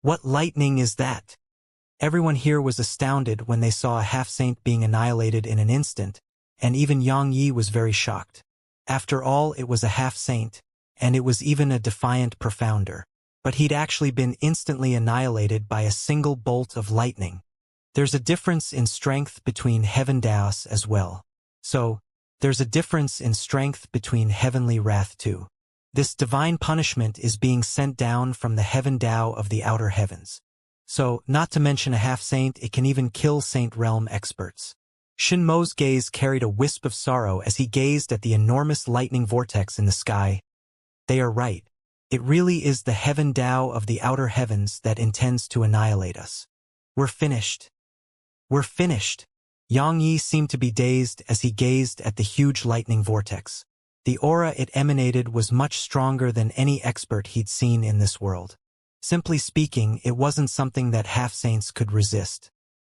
What lightning is that? Everyone here was astounded when they saw a half-saint being annihilated in an instant, and even Yang Yi was very shocked. After all, it was a half-saint, and it was even a defiant profounder. But he'd actually been instantly annihilated by a single bolt of lightning. There's a difference in strength between heaven daos as well. So, there's a difference in strength between heavenly wrath too. This divine punishment is being sent down from the heaven Dao of the outer heavens. So, not to mention a half-saint, it can even kill Saint Realm experts. Shin Mo's gaze carried a wisp of sorrow as he gazed at the enormous lightning vortex in the sky. They are right. It really is the heaven Dao of the outer heavens that intends to annihilate us. We're finished. We're finished. Yang Yi seemed to be dazed as he gazed at the huge lightning vortex. The aura it emanated was much stronger than any expert he'd seen in this world. Simply speaking, it wasn't something that half-saints could resist.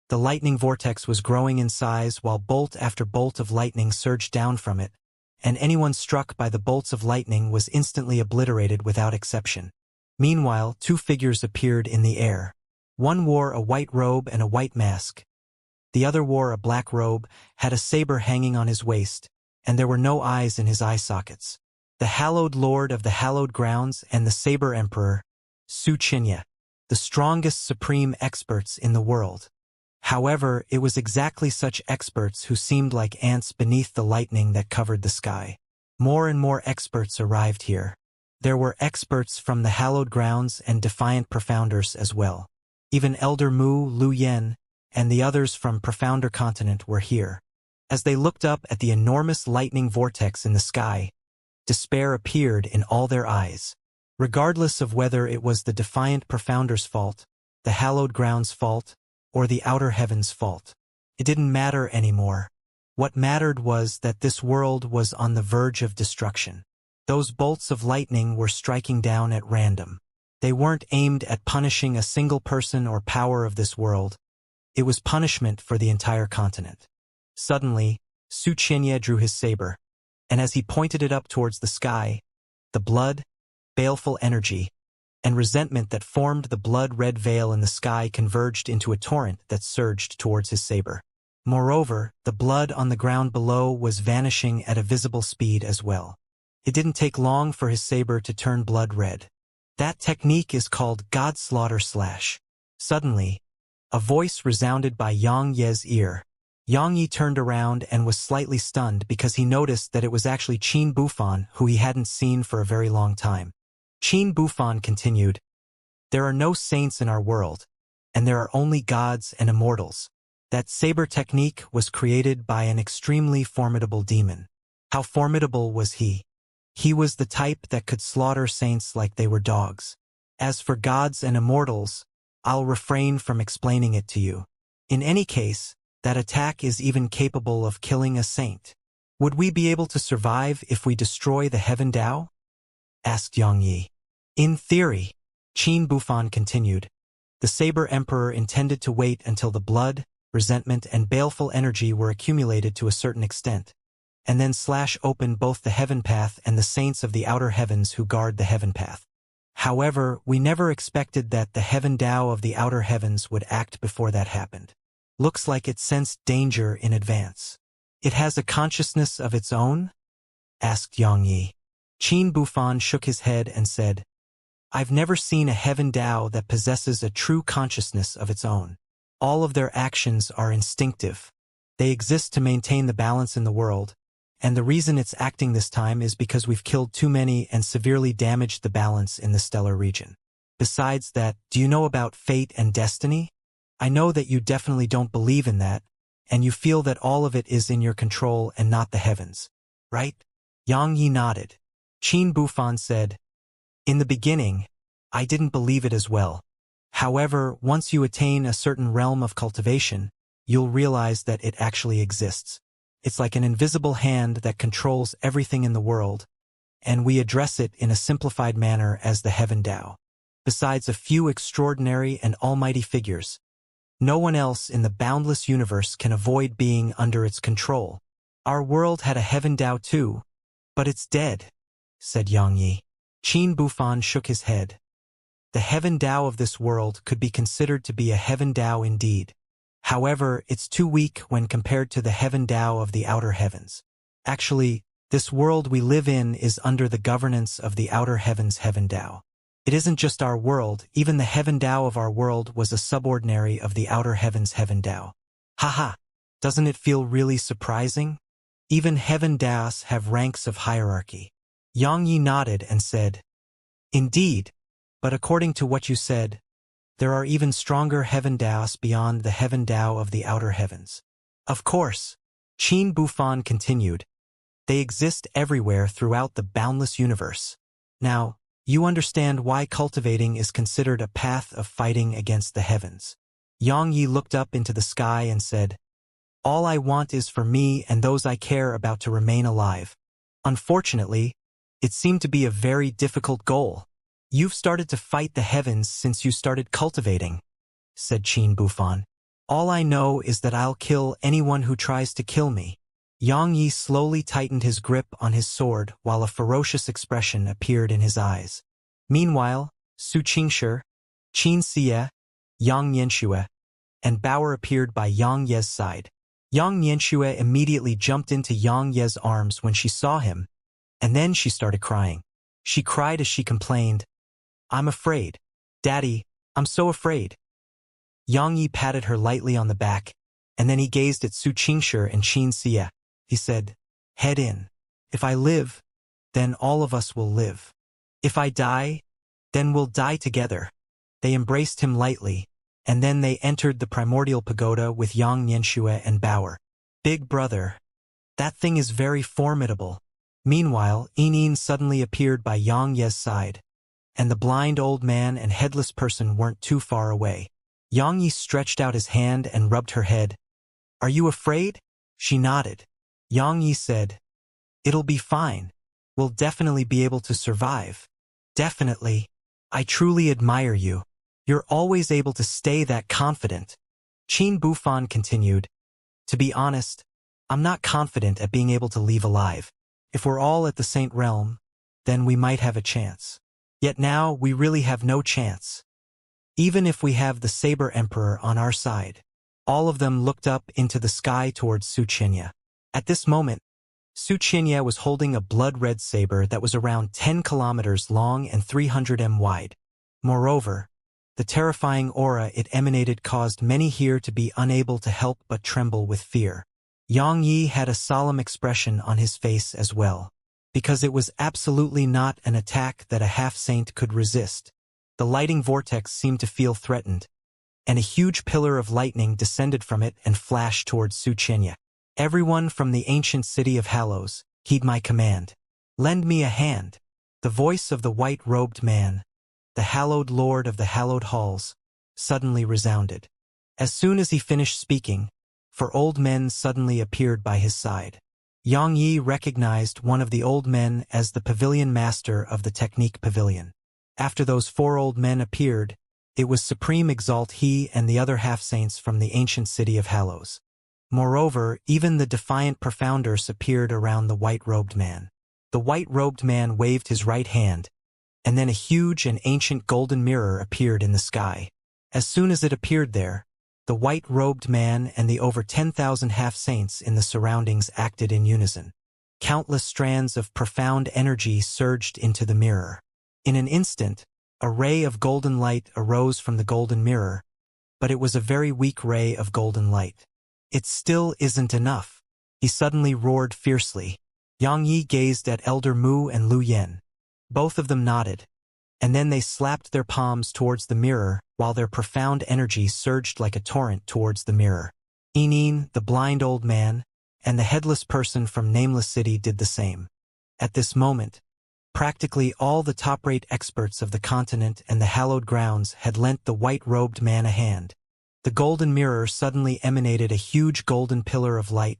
The lightning vortex was growing in size while bolt after bolt of lightning surged down from it, and anyone struck by the bolts of lightning was instantly obliterated without exception. Meanwhile, two figures appeared in the air. One wore a white robe and a white mask. The other wore a black robe, had a saber hanging on his waist, and there were no eyes in his eye sockets. The hallowed lord of the hallowed grounds and the saber emperor, Xianxia, the strongest supreme experts in the world. However, it was exactly such experts who seemed like ants beneath the lightning that covered the sky. More and more experts arrived here. There were experts from the hallowed grounds and defiant profounders as well. Even Elder Mu, Lu Yen, and the others from Profounder Continent were here. As they looked up at the enormous lightning vortex in the sky, despair appeared in all their eyes. Regardless of whether it was the defiant Profounder's fault, the hallowed ground's fault, or the outer heaven's fault, it didn't matter anymore. What mattered was that this world was on the verge of destruction. Those bolts of lightning were striking down at random. They weren't aimed at punishing a single person or power of this world. It was punishment for the entire continent. Suddenly, Xianxia drew his saber, and as he pointed it up towards the sky, the blood, baleful energy, and resentment that formed the blood-red veil in the sky converged into a torrent that surged towards his saber. Moreover, the blood on the ground below was vanishing at a visible speed as well. It didn't take long for his saber to turn blood red. That technique is called God Slaughter Slash. Suddenly, a voice resounded by Yang Ye's ear. Yang Yi turned around and was slightly stunned because he noticed that it was actually Qin Bufan, who he hadn't seen for a very long time. Qin Bufan continued, "There are no saints in our world, and there are only gods and immortals. That saber technique was created by an extremely formidable demon. How formidable was he? He was the type that could slaughter saints like they were dogs. As for gods and immortals, I'll refrain from explaining it to you. In any case, that attack is even capable of killing a saint. Would we be able to survive if we destroy the Heaven Dao?" asked Yang Yi. "In theory," Qin Bufan continued, "the Saber Emperor intended to wait until the blood, resentment, and baleful energy were accumulated to a certain extent, and then slash open both the Heaven Path and the saints of the outer heavens who guard the Heaven Path. However, we never expected that the Heaven Dao of the outer heavens would act before that happened. Looks like it sensed danger in advance. It has a consciousness of its own?" asked Yang Yi. Qin Bufan shook his head and said, "I've never seen a Heaven Dao that possesses a true consciousness of its own. All of their actions are instinctive. They exist to maintain the balance in the world, and the reason it's acting this time is because we've killed too many and severely damaged the balance in the stellar region. Besides that, do you know about fate and destiny? I know that you definitely don't believe in that, and you feel that all of it is in your control and not the heavens, right?" Yang Yi nodded. Qin Bufan said, "In the beginning, I didn't believe it as well. However, once you attain a certain realm of cultivation, you'll realize that it actually exists. It's like an invisible hand that controls everything in the world, and we address it in a simplified manner as the Heaven Dao. Besides a few extraordinary and almighty figures, no one else in the boundless universe can avoid being under its control. Our world had a Heaven Dao too, but it's dead," said Yang Yi. Qin Bufan shook his head. The heaven Tao of this world could be considered to be a heaven Tao indeed. However, it's too weak when compared to the heaven Tao of the outer heavens. Actually, this world we live in is under the governance of the outer heavens heaven Tao. It isn't just our world, even the heaven Tao of our world was a subordinary of the outer heavens heaven Tao. Haha, doesn't it feel really surprising? Even heaven Taos have ranks of hierarchy. Xianxia nodded and said, Indeed, but according to what you said, there are even stronger heaven Taos beyond the heaven Tao of the outer heavens. Of course, Qin Bufan continued, they exist everywhere throughout the boundless universe. Now, you understand why cultivating is considered a path of fighting against the heavens. Xianxia looked up into the sky and said, All I want is for me and those I care about to remain alive. Unfortunately, it seemed to be a very difficult goal. You've started to fight the heavens since you started cultivating, said Qin Bufan. All I know is that I'll kill anyone who tries to kill me. Xianxia slowly tightened his grip on his sword while a ferocious expression appeared in his eyes. Meanwhile, Su Qingshi, Xianxia, Xianxia, and Bauer appeared by Yang Ye's side. Xianxia immediately jumped into Yang Ye's arms when she saw him, and then she started crying. She cried as she complained, I'm afraid. Daddy, I'm so afraid. Xianxia patted her lightly on the back, and then he gazed at Su Qingshi and Xianxia. He said, Head in. If I live, then all of us will live. If I die, then we'll die together. They embraced him lightly, and then they entered the primordial pagoda with Xianxia and Bauer. Big brother. That thing is very formidable. Meanwhile, Inin suddenly appeared by Yang Ye's side, and the blind old man and headless person weren't too far away. Yang Yi stretched out his hand and rubbed her head. Are you afraid? She nodded. Yang Yi said, It'll be fine. We'll definitely be able to survive. Definitely. I truly admire you. You're always able to stay that confident. Qin Bufan continued, To be honest, I'm not confident at being able to leave alive. If we're all at the Saint Realm, then we might have a chance. Yet now we really have no chance. Even if we have the Saber Emperor on our side. All of them looked up into the sky towards Su Qinya. At this moment, Su Qinya was holding a blood-red saber that was around 10 kilometers long and 300 m wide. Moreover, the terrifying aura it emanated caused many here to be unable to help but tremble with fear. Yang Yi had a solemn expression on his face as well, because it was absolutely not an attack that a half-saint could resist. The lighting vortex seemed to feel threatened, and a huge pillar of lightning descended from it and flashed towards Su Qinya. Everyone from the ancient city of Hallows, heed my command. Lend me a hand. The voice of the white-robed man, the hallowed lord of the hallowed halls, suddenly resounded. As soon as he finished speaking, 4 old men suddenly appeared by his side. Yang Yi recognized one of the old men as the pavilion master of the Technique Pavilion. After those 4 old men appeared, it was Supreme Exalt he and the other half-saints from the ancient city of Hallows. Moreover, even the defiant Profounders appeared around the white-robed man. The white-robed man waved his right hand, and then a huge and ancient golden mirror appeared in the sky. As soon as it appeared there, the white-robed man and the over 10,000 half-saints in the surroundings acted in unison. Countless strands of profound energy surged into the mirror. In an instant, a ray of golden light arose from the golden mirror, but it was a very weak ray of golden light. It still isn't enough, he suddenly roared fiercely. Yang Yi gazed at Elder Mu and Lu Yen. Both of them nodded, and then they slapped their palms towards the mirror while their profound energy surged like a torrent towards the mirror. Inin, the blind old man, and the headless person from Nameless City did the same. At this moment, practically all the top-rate experts of the continent and the hallowed grounds had lent the white-robed man a hand. The golden mirror suddenly emanated a huge golden pillar of light,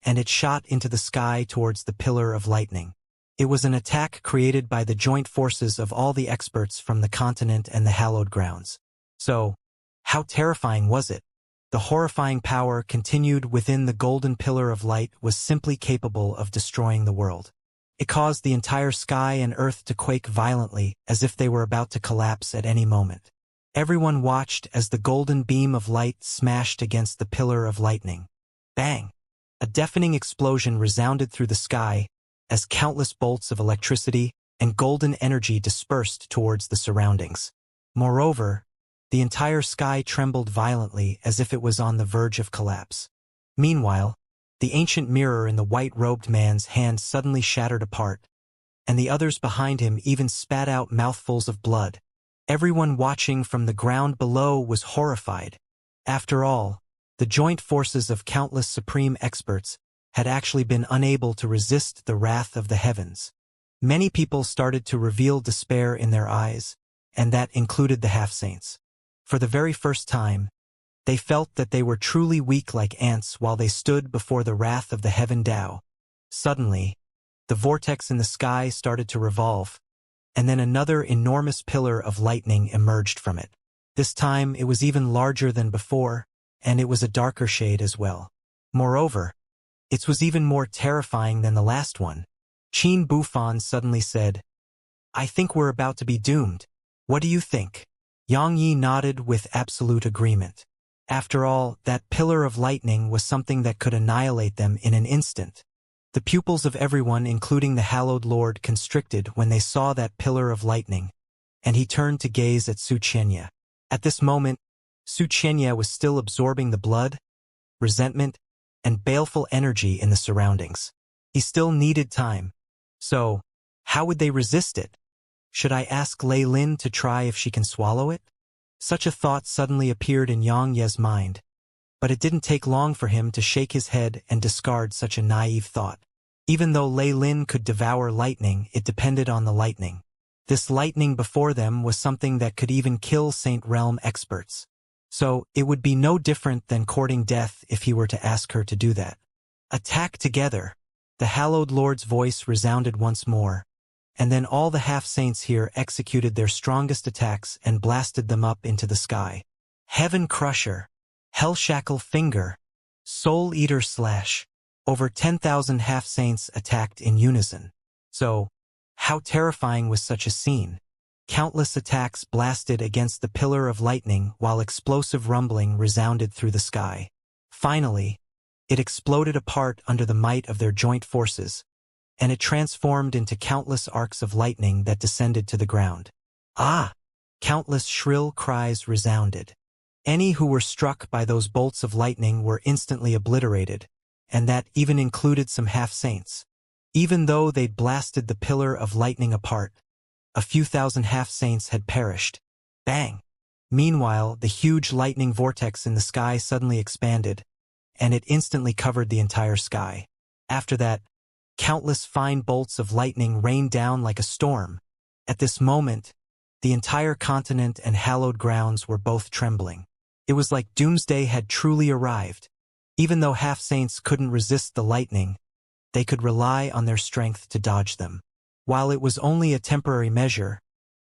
and it shot into the sky towards the pillar of lightning. It was an attack created by the joint forces of all the experts from the continent and the hallowed grounds. So, how terrifying was it? The horrifying power continued within the golden pillar of light was simply capable of destroying the world. It caused the entire sky and earth to quake violently, as if they were about to collapse at any moment. Everyone watched as the golden beam of light smashed against the pillar of lightning. Bang! A deafening explosion resounded through the sky as countless bolts of electricity and golden energy dispersed towards the surroundings. Moreover, the entire sky trembled violently as if it was on the verge of collapse. Meanwhile, the ancient mirror in the white-robed man's hand suddenly shattered apart, and the others behind him even spat out mouthfuls of blood. Everyone watching from the ground below was horrified. After all, the joint forces of countless supreme experts had actually been unable to resist the wrath of the heavens. Many people started to reveal despair in their eyes, and that included the half-saints. For the very first time, they felt that they were truly weak like ants while they stood before the wrath of the heaven Tao. Suddenly, the vortex in the sky started to revolve, and then another enormous pillar of lightning emerged from it. This time it was even larger than before, and it was a darker shade as well. Moreover, it was even more terrifying than the last one. Qin Bufan suddenly said, "I think we're about to be doomed. What do you think?" Yang Yi nodded with absolute agreement. After all, that pillar of lightning was something that could annihilate them in an instant. The pupils of everyone, including the hallowed lord, constricted when they saw that pillar of lightning, and he turned to gaze at Xianxia. At this moment, Xianxia was still absorbing the blood, resentment, and baleful energy in the surroundings. He still needed time. So, how would they resist it? Should I ask Lei Lin to try if she can swallow it? Such a thought suddenly appeared in Yang Ye's mind, but it didn't take long for him to shake his head and discard such a naive thought. Even though Lei Lin could devour lightning, it depended on the lightning. This lightning before them was something that could even kill Saint Realm experts. So, it would be no different than courting death if he were to ask her to do that. Attack together! The hallowed lord's voice resounded once more, and then all the half-saints here executed their strongest attacks and blasted them up into the sky. Heaven Crusher, Hellshackle Finger, Soul Eater Slash. Over 10,000 half-saints attacked in unison. So, how terrifying was such a scene? Countless attacks blasted against the pillar of lightning while explosive rumbling resounded through the sky. Finally, it exploded apart under the might of their joint forces, and it transformed into countless arcs of lightning that descended to the ground. Ah! Countless shrill cries resounded. Any who were struck by those bolts of lightning were instantly obliterated, and that even included some half-saints. Even though they'd blasted the pillar of lightning apart, a few thousand half-saints had perished. Bang! Meanwhile, the huge lightning vortex in the sky suddenly expanded, and it instantly covered the entire sky. After that, countless fine bolts of lightning rained down like a storm. At this moment, the entire continent and hallowed grounds were both trembling. It was like doomsday had truly arrived. Even though half-saints couldn't resist the lightning, they could rely on their strength to dodge them. While it was only a temporary measure,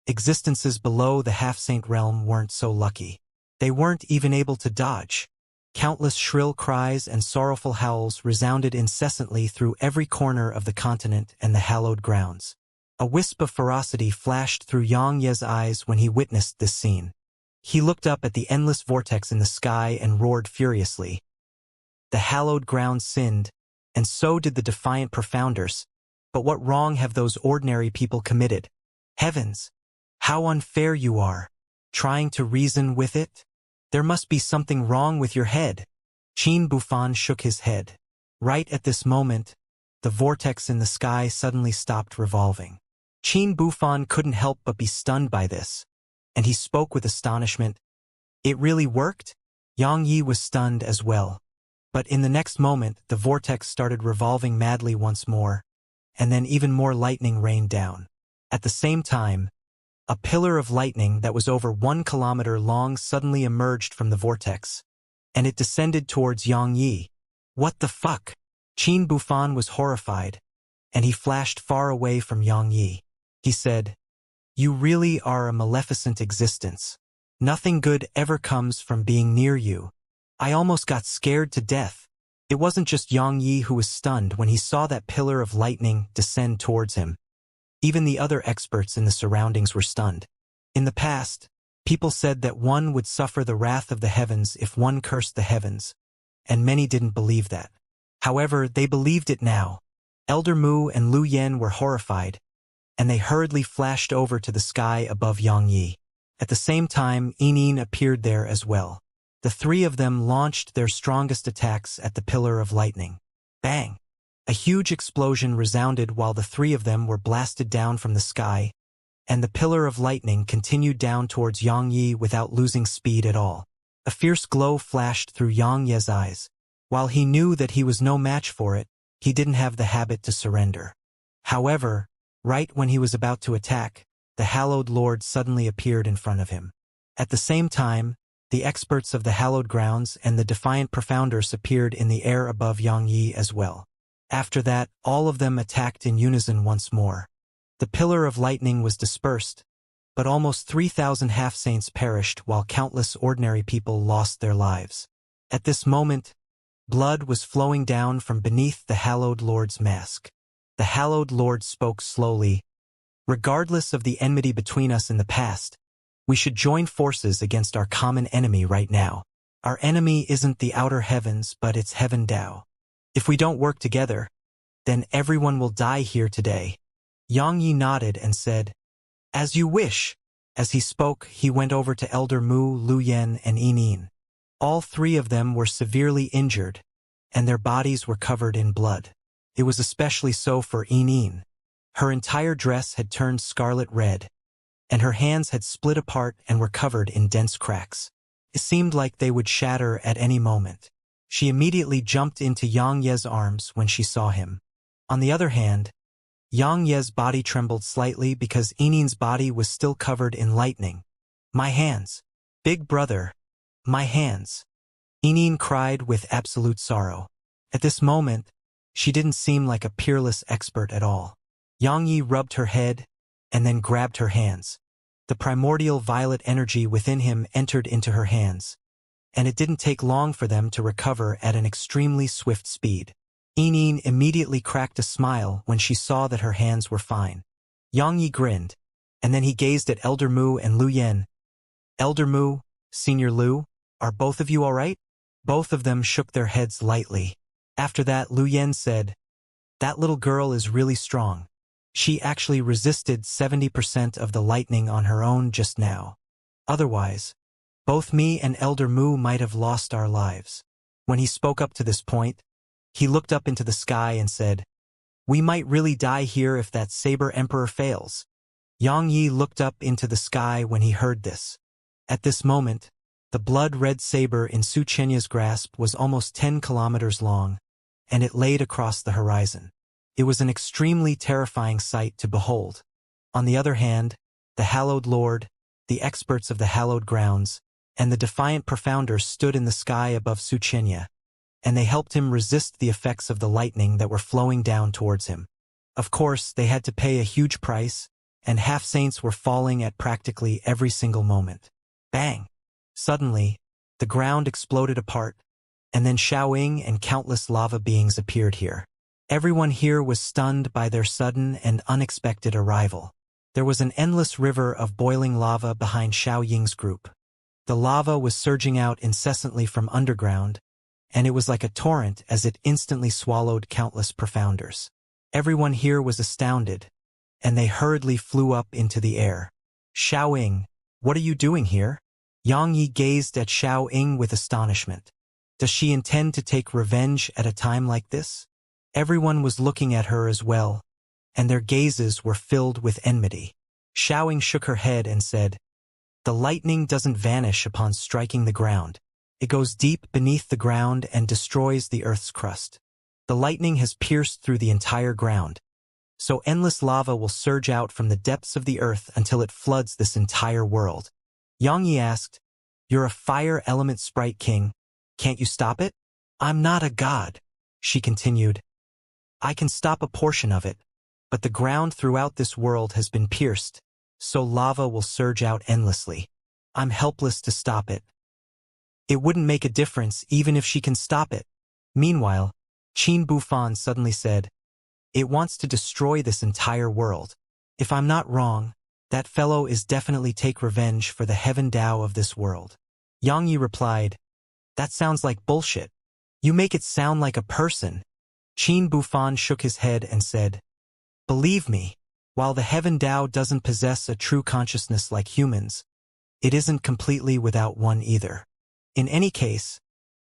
existences below the half-saint realm weren't so lucky. They weren't even able to dodge. Countless shrill cries and sorrowful howls resounded incessantly through every corner of the continent and the hallowed grounds. A wisp of ferocity flashed through Yang Ye's eyes when he witnessed this scene. He looked up at the endless vortex in the sky and roared furiously. The hallowed ground sinned, and so did the defiant profounders. But what wrong have those ordinary people committed? Heavens! How unfair you are! Trying to reason with it? There must be something wrong with your head. Qin Bufan shook his head. Right at this moment, the vortex in the sky suddenly stopped revolving. Qin Bufan couldn't help but be stunned by this, and he spoke with astonishment. It really worked? Yang Yi was stunned as well. But in the next moment, the vortex started revolving madly once more, and then even more lightning rained down. At the same time, a pillar of lightning that was over 1 kilometer long suddenly emerged from the vortex, and it descended towards Yang Yi. What the fuck? Qin Bufan was horrified, and he flashed far away from Yang Yi. He said, "You really are a maleficent existence. Nothing good ever comes from being near you. I almost got scared to death." It wasn't just Yang Yi who was stunned when he saw that pillar of lightning descend towards him. Even the other experts in the surroundings were stunned. In the past, people said that one would suffer the wrath of the heavens if one cursed the heavens, and many didn't believe that. However, they believed it now. Elder Mu and Lu Yen were horrified, and they hurriedly flashed over to the sky above Yang Yi. At the same time, Inin appeared there as well. The three of them launched their strongest attacks at the pillar of lightning. Bang! A huge explosion resounded while the three of them were blasted down from the sky, and the pillar of lightning continued down towards Yang Yi without losing speed at all. A fierce glow flashed through Yang Ye's eyes. While he knew that he was no match for it, he didn't have the habit to surrender. However, right when he was about to attack, the Hallowed Lord suddenly appeared in front of him. At the same time, the experts of the hallowed grounds and the defiant profounders appeared in the air above Yang Yi as well. After that, all of them attacked in unison once more. The pillar of lightning was dispersed, but almost 3,000 half-saints perished while countless ordinary people lost their lives. At this moment, blood was flowing down from beneath the Hallowed Lord's mask. The Hallowed Lord spoke slowly. Regardless of the enmity between us in the past, we should join forces against our common enemy right now. Our enemy isn't the outer heavens, but it's Heaven Tao. If we don't work together, then everyone will die here today. Yang Yi nodded and said, "As you wish." As he spoke, he went over to Elder Mu, Lu Yen, and Inin. All three of them were severely injured, and their bodies were covered in blood. It was especially so for Inin. Her entire dress had turned scarlet red, and her hands had split apart and were covered in dense cracks. It seemed like they would shatter at any moment. She immediately jumped into Yang Ye's arms when she saw him. On the other hand, Yang Ye's body trembled slightly because Inin's body was still covered in lightning. "My hands! Big brother! My hands!" Inin cried with absolute sorrow. At this moment, she didn't seem like a peerless expert at all. Yang Yi rubbed her head and then grabbed her hands. The primordial violet energy within him entered into her hands, and it didn't take long for them to recover at an extremely swift speed. Inin immediately cracked a smile when she saw that her hands were fine. Yang Yi grinned, and then he gazed at Elder Mu and Lu Yen. "Elder Mu, Senior Lu, are both of you all right?" Both of them shook their heads lightly. After that, Lu Yen said, "That little girl is really strong. She actually resisted 70% of the lightning on her own just now. Otherwise, both me and Elder Mu might have lost our lives." When he spoke up to this point, he looked up into the sky and said, "We might really die here if that Saber Emperor fails." Yang Yi looked up into the sky when he heard this. At this moment, the blood-red saber in Xianxia's grasp was almost 10 kilometers long, and it laid across the horizon. It was an extremely terrifying sight to behold. On the other hand, the Hallowed Lord, the experts of the hallowed grounds, and the defiant profounders stood in the sky above Xianxia, and they helped him resist the effects of the lightning that were flowing down towards him. Of course, they had to pay a huge price, and half-saints were falling at practically every single moment. Bang! Suddenly, the ground exploded apart, and then Xiaoying and countless lava beings appeared here. Everyone here was stunned by their sudden and unexpected arrival. There was an endless river of boiling lava behind Xiaoying's group. The lava was surging out incessantly from underground, and it was like a torrent as it instantly swallowed countless profounders. Everyone here was astounded, and they hurriedly flew up into the air. "Xiaoying, what are you doing here?" Yang Yi gazed at Xiaoying with astonishment. Does she intend to take revenge at a time like this? Everyone was looking at her as well, and their gazes were filled with enmity. Xiaoying shook her head and said, "The lightning doesn't vanish upon striking the ground. It goes deep beneath the ground and destroys the earth's crust. The lightning has pierced through the entire ground, so endless lava will surge out from the depths of the earth until it floods this entire world." Yang Yi asked, "You're a fire element sprite king. Can't you stop it?" "I'm not a god," she continued. "I can stop a portion of it, but the ground throughout this world has been pierced, so lava will surge out endlessly. I'm helpless to stop it." "It wouldn't make a difference even if she can stop it. Meanwhile, Qin Bufan suddenly said, "It wants to destroy this entire world. If I'm not wrong, that fellow is definitely take revenge for the heaven Tao of this world." Yang Yi replied, "That sounds like bullshit. You make it sound like a person." Qin Bufan shook his head and said, "Believe me, while the heaven Tao doesn't possess a true consciousness like humans, it isn't completely without one either. In any case,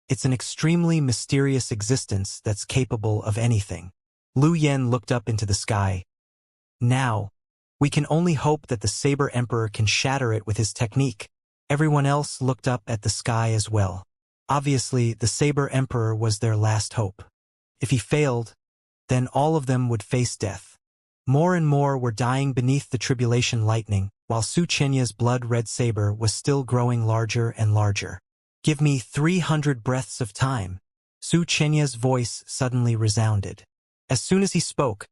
it's an extremely mysterious existence that's capable of anything." Lu Yen looked up into the sky. "Now, we can only hope that the Saber Emperor can shatter it with his technique." Everyone else looked up at the sky as well. Obviously, the Saber Emperor was their last hope. If he failed, then all of them would face death. More and more were dying beneath the tribulation lightning, while Su Chenya's blood-red saber was still growing larger and larger. "Give me 300 breaths of time." Su Chenya's voice suddenly resounded. As soon as he spoke,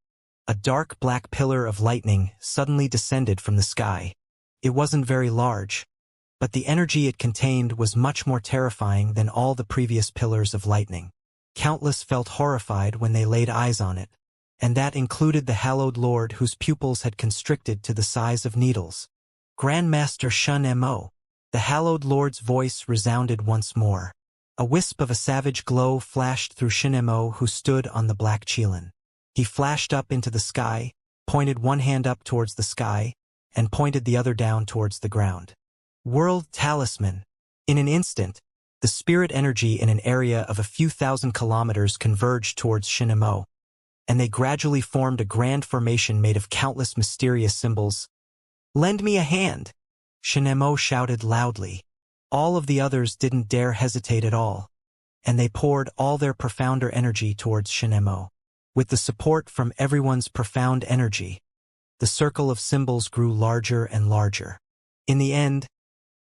a dark black pillar of lightning suddenly descended from the sky. It wasn't very large, but the energy it contained was much more terrifying than all the previous pillars of lightning. Countless felt horrified when they laid eyes on it, and that included the hallowed lord whose pupils had constricted to the size of needles. "Grandmaster Shun Mo." The hallowed lord's voice resounded once more. A wisp of a savage glow flashed through Shun Mo, who stood on the black Qilin. He flashed up into the sky, pointed one hand up towards the sky, and pointed the other down towards the ground. "World Talisman." In an instant, the spirit energy in an area of a few thousand kilometers converged towards Shun Mo, and they gradually formed a grand formation made of countless mysterious symbols. "Lend me a hand!" Shun Mo shouted loudly. All of the others didn't dare hesitate at all, and they poured all their profounder energy towards Shun Mo. With the support from everyone's profound energy, the circle of symbols grew larger and larger. In the end,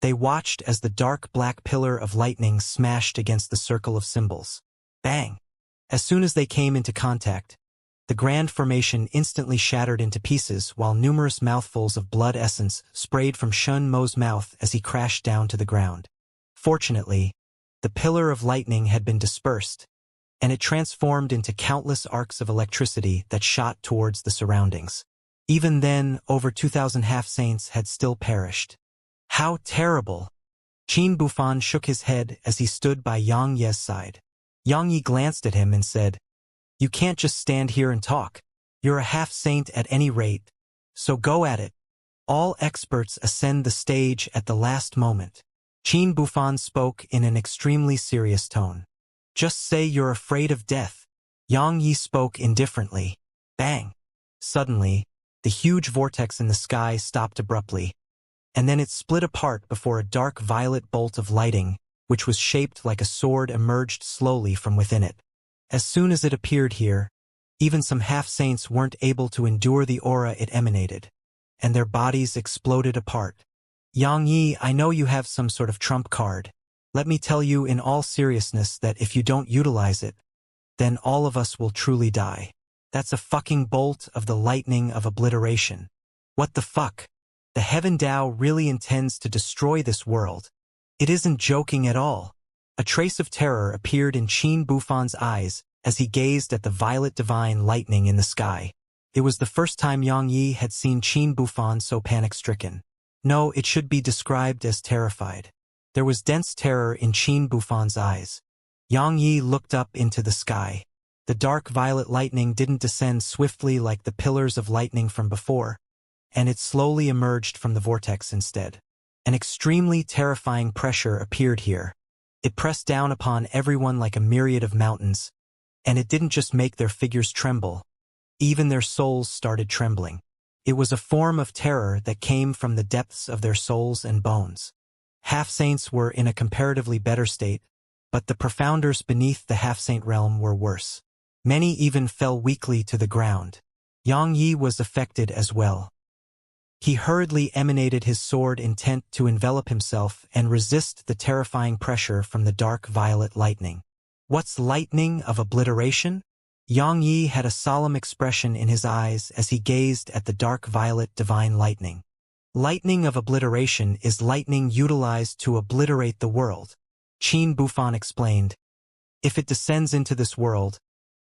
they watched as the dark black pillar of lightning smashed against the circle of symbols. Bang! As soon as they came into contact, the grand formation instantly shattered into pieces while numerous mouthfuls of blood essence sprayed from Shun Mo's mouth as he crashed down to the ground. Fortunately, the pillar of lightning had been dispersed, and it transformed into countless arcs of electricity that shot towards the surroundings. Even then, over 2,000 half-saints had still perished. "How terrible!" Qin Bufan shook his head as he stood by Yang Ye's side. Yang Yi glanced at him and said, "You can't just stand here and talk. You're a half-saint at any rate, so go at it." All experts ascend the stage at the last moment. Qin Bufan spoke in an extremely serious tone. "Just say you're afraid of death." Yang Yi spoke indifferently. Bang! Suddenly, the huge vortex in the sky stopped abruptly, and then it split apart before a dark violet bolt of lighting, which was shaped like a sword, emerged slowly from within it. As soon as it appeared here, even some half-saints weren't able to endure the aura it emanated, and their bodies exploded apart. "Yang Yi, I know you have some sort of trump card. Let me tell you in all seriousness that if you don't utilize it, then all of us will truly die. That's a fucking bolt of the lightning of obliteration. What the fuck? The Heaven Tao really intends to destroy this world. It isn't joking at all." A trace of terror appeared in Qin Bufan's eyes as he gazed at the violet divine lightning in the sky. It was the first time Yang Yi had seen Qin Bufan so panic-stricken. No, it should be described as terrified. There was dense terror in Qin Bufan's eyes. Yang Yi looked up into the sky. The dark violet lightning didn't descend swiftly like the pillars of lightning from before, and it slowly emerged from the vortex instead. An extremely terrifying pressure appeared here. It pressed down upon everyone like a myriad of mountains, and it didn't just make their figures tremble. Even their souls started trembling. It was a form of terror that came from the depths of their souls and bones. Half-saints were in a comparatively better state, but the profounders beneath the half-saint realm were worse. Many even fell weakly to the ground. Yang Yi was affected as well. He hurriedly emanated his sword, intent to envelop himself and resist the terrifying pressure from the dark violet lightning. "What's lightning of obliteration?" Yang Yi had a solemn expression in his eyes as he gazed at the dark violet divine lightning. "Lightning of obliteration is lightning utilized to obliterate the world," Qin Bufan explained. If it descends into this world,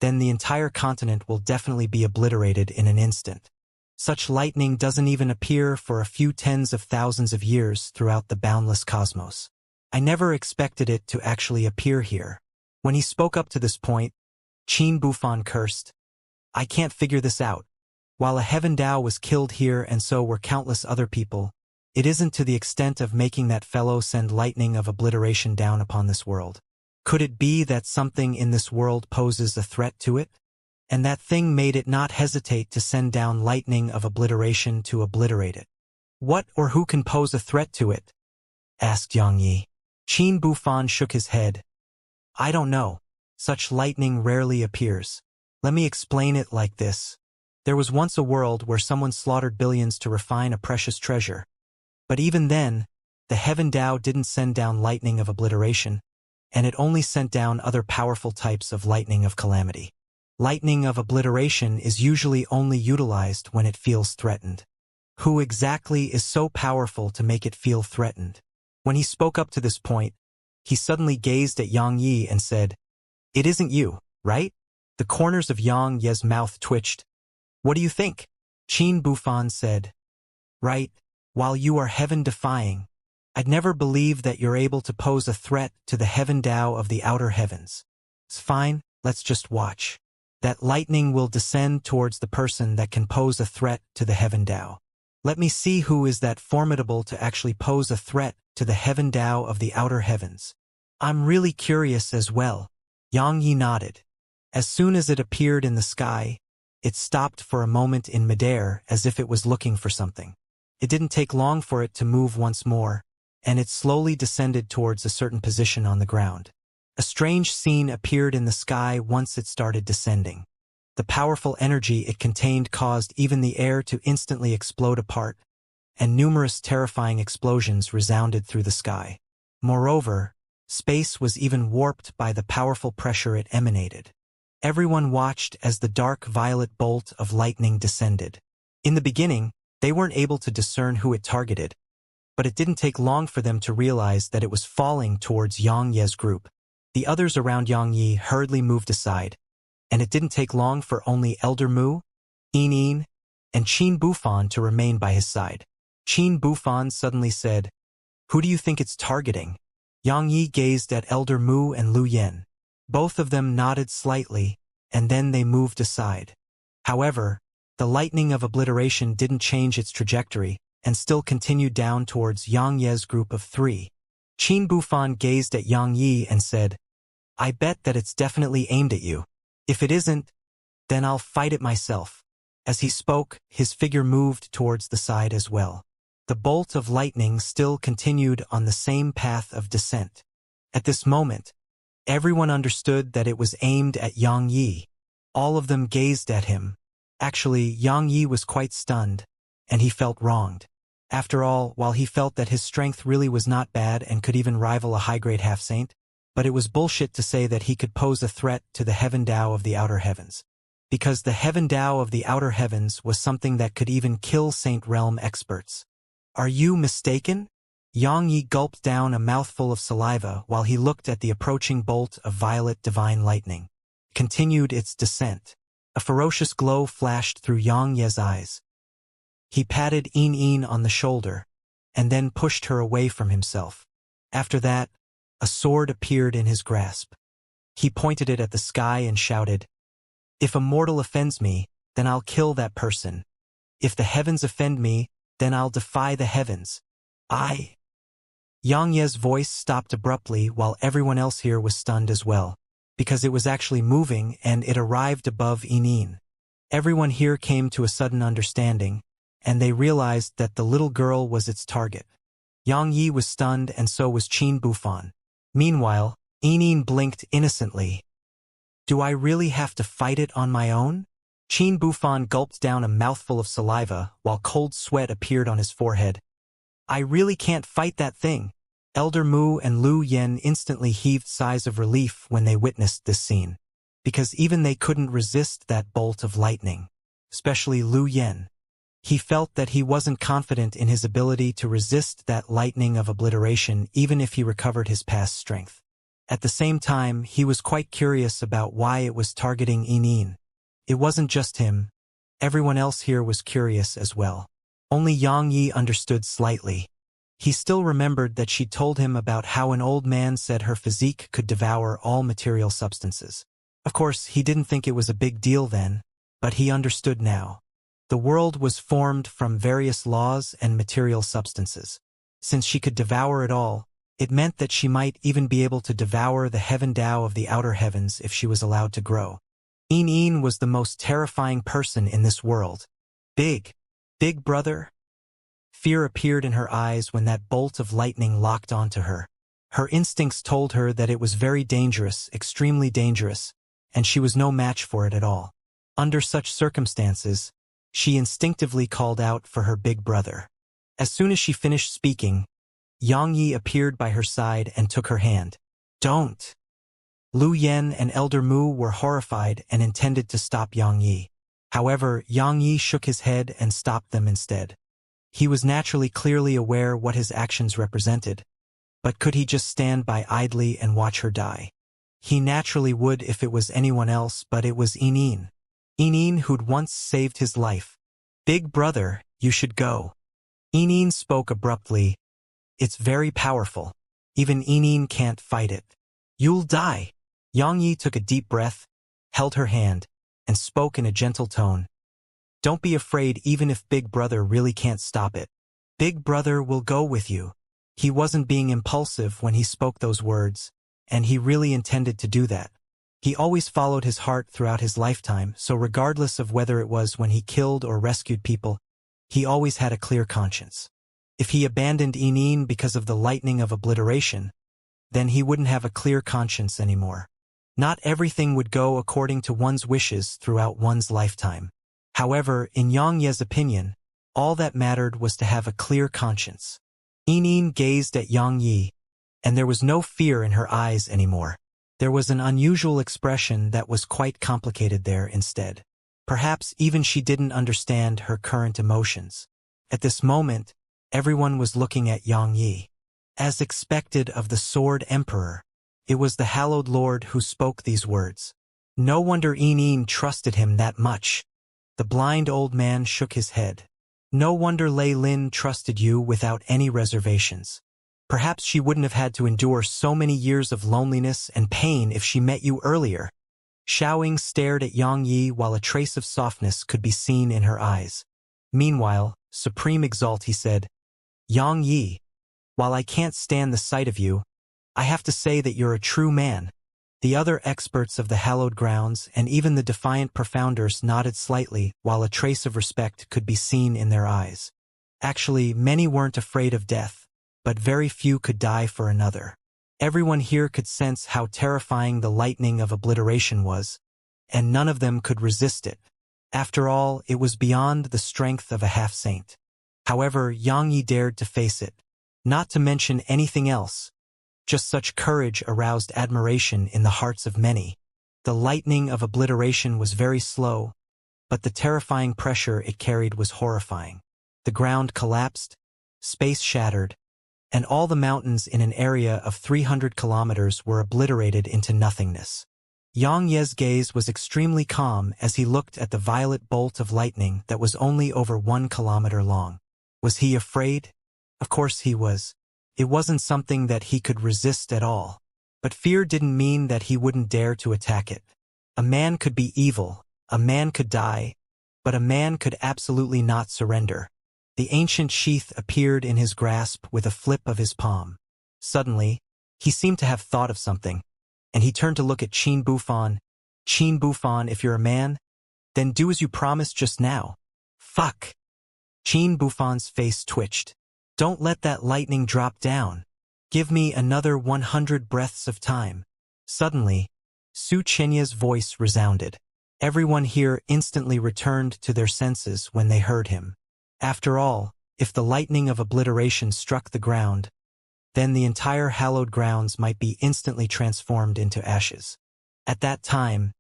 then the entire continent will definitely be obliterated in an instant. Such lightning doesn't even appear for a few tens of thousands of years throughout the boundless cosmos. I never expected it to actually appear here. When he spoke up to this point, Qin Bufan cursed. I can't figure this out. While a heaven Dao was killed here and so were countless other people, it isn't to the extent of making that fellow send lightning of obliteration down upon this world. Could it be that something in this world poses a threat to it? And that thing made it not hesitate to send down lightning of obliteration to obliterate it. What or who can pose a threat to it? Asked Yang Yi. Qin Bufan shook his head. I don't know. Such lightning rarely appears. Let me explain it like this. There was once a world where someone slaughtered billions to refine a precious treasure. But even then, the heaven Dao didn't send down lightning of obliteration, and it only sent down other powerful types of lightning of calamity. Lightning of obliteration is usually only utilized when it feels threatened. Who exactly is so powerful to make it feel threatened? When he spoke up to this point, he suddenly gazed at Yang Yi and said, It isn't you, right? The corners of Yang Ye's mouth twitched. What do you think? Qin Bufan said. Right, while you are heaven-defying, I'd never believe that you're able to pose a threat to the heaven Dao of the outer heavens. It's fine, let's just watch. That lightning will descend towards the person that can pose a threat to the heaven Dao. Let me see who is that formidable to actually pose a threat to the heaven Dao of the outer heavens. I'm really curious as well. Yang Yi nodded. As soon as it appeared in the sky, it stopped for a moment in midair as if it was looking for something. It didn't take long for it to move once more, and it slowly descended towards a certain position on the ground. A strange scene appeared in the sky once it started descending. The powerful energy it contained caused even the air to instantly explode apart, and numerous terrifying explosions resounded through the sky. Moreover, space was even warped by the powerful pressure it emanated. Everyone watched as the dark violet bolt of lightning descended. In the beginning, they weren't able to discern who it targeted, but it didn't take long for them to realize that it was falling towards Yang Ye's group. The others around Yang Yi hurriedly moved aside, and it didn't take long for only Elder Mu, Yin, and Qin Bufan to remain by his side. Qin Bufan suddenly said, Who do you think it's targeting? Yang Yi gazed at Elder Mu and Lu Yen. Both of them nodded slightly, and then they moved aside. However, the lightning of obliteration didn't change its trajectory, and still continued down towards Yang Ye's group of 3. Qin Bufan gazed at Yang Yi and said, I bet that it's definitely aimed at you. If it isn't, then I'll fight it myself. As he spoke, his figure moved towards the side as well. The bolt of lightning still continued on the same path of descent. At this moment, everyone understood that it was aimed at Yang Yi. All of them gazed at him. Actually, Yang Yi was quite stunned, and he felt wronged. After all, while he felt that his strength really was not bad and could even rival a high-grade half-saint, but it was bullshit to say that he could pose a threat to the heaven Dao of the outer heavens. Because the heaven Dao of the outer heavens was something that could even kill Saint Realm experts. Are you mistaken? Yang Yi gulped down a mouthful of saliva while he looked at the approaching bolt of violet divine lightning. Continued its descent. A ferocious glow flashed through Yang Ye's eyes. He patted Yin on the shoulder, and then pushed her away from himself. After that, a sword appeared in his grasp. He pointed it at the sky and shouted, If a mortal offends me, then I'll kill that person. If the heavens offend me, then I'll defy the heavens. Yang Ye's voice stopped abruptly while everyone else here was stunned as well, because it was actually moving and it arrived above Yin. Everyone here came to a sudden understanding, and they realized that the little girl was its target. Yang Yi was stunned and so was Qin Bufan. Meanwhile, Yin blinked innocently. Do I really have to fight it on my own? Qin Bufan gulped down a mouthful of saliva while cold sweat appeared on his forehead. I really can't fight that thing. Elder Mu and Lu Yen instantly heaved sighs of relief when they witnessed this scene, because even they couldn't resist that bolt of lightning, especially Lu Yen. He felt that he wasn't confident in his ability to resist that lightning of obliteration even if he recovered his past strength. At the same time, he was quite curious about why it was targeting Inin. It wasn't just him. Everyone else here was curious as well. Only Yang Yi understood slightly. He still remembered that she told him about how an old man said her physique could devour all material substances. Of course, he didn't think it was a big deal then, but he understood now. The world was formed from various laws and material substances. Since she could devour it all, it meant that she might even be able to devour the heaven Tao of the outer heavens if she was allowed to grow. Yin was the most terrifying person in this world. Big brother? Fear appeared in her eyes when that bolt of lightning locked onto her. Her instincts told her that it was very dangerous, extremely dangerous, and she was no match for it at all. Under such circumstances, she instinctively called out for her big brother. As soon as she finished speaking, Yang Yi appeared by her side and took her hand. Don't! Lu Yen and Elder Mu were horrified and intended to stop Yang Yi. However, Yang Yi shook his head and stopped them instead. He was naturally clearly aware what his actions represented, but could he just stand by idly and watch her die? He naturally would if it was anyone else, but it was Inin. Inin who'd once saved his life. Big brother, you should go. Inin spoke abruptly. It's very powerful. Even Inin can't fight it. You'll die. Yang Yi took a deep breath, held her hand, and spoke in a gentle tone. Don't be afraid even if Big Brother really can't stop it. Big Brother will go with you. He wasn't being impulsive when he spoke those words, and he really intended to do that. He always followed his heart throughout his lifetime, so regardless of whether it was when he killed or rescued people, he always had a clear conscience. If he abandoned Inin because of the lightning of obliteration, then he wouldn't have a clear conscience anymore. Not everything would go according to one's wishes throughout one's lifetime. However, in Yang Ye's opinion, all that mattered was to have a clear conscience. Inin gazed at Yang Yi, and there was no fear in her eyes anymore. There was an unusual expression that was quite complicated there instead. Perhaps even she didn't understand her current emotions. At this moment, everyone was looking at Yang Yi. As expected of the Sword Emperor, it was the Hallowed Lord who spoke these words. No wonder Inin trusted him that much. The blind old man shook his head. No wonder Lei Lin trusted you without any reservations. Perhaps she wouldn't have had to endure so many years of loneliness and pain if she met you earlier. Xiaoying stared at Yang Yi while a trace of softness could be seen in her eyes. Meanwhile, Supreme Exalt, he said, Yang Yi, while I can't stand the sight of you, I have to say that you're a true man. The other experts of the hallowed grounds and even the defiant profounders nodded slightly while a trace of respect could be seen in their eyes. Actually, many weren't afraid of death, but very few could die for another. Everyone here could sense how terrifying the lightning of obliteration was, and none of them could resist it. After all, it was beyond the strength of a half-saint. However, Yang Yi dared to face it. Not to mention anything else. Just such courage aroused admiration in the hearts of many. The lightning of obliteration was very slow, but the terrifying pressure it carried was horrifying. The ground collapsed, space shattered, and all the mountains in an area of 300 kilometers were obliterated into nothingness. Yang Ye's gaze was extremely calm as he looked at the violet bolt of lightning that was only over 1 kilometer long. Was he afraid? Of course he was. It wasn't something that he could resist at all. But fear didn't mean that he wouldn't dare to attack it. A man could be evil, a man could die, but a man could absolutely not surrender. The ancient sheath appeared in his grasp with a flip of his palm. Suddenly, he seemed to have thought of something, and he turned to look at Qin Bufan. Qin Bufan, if you're a man, then do as you promised just now. Fuck! Qin Bufan's face twitched. Don't let that lightning drop down. Give me another 100 breaths of time. Suddenly, Su Chenya's voice resounded. Everyone here instantly returned to their senses when they heard him. After all, if the lightning of obliteration struck the ground, then the entire hallowed grounds might be instantly transformed into ashes. At that time,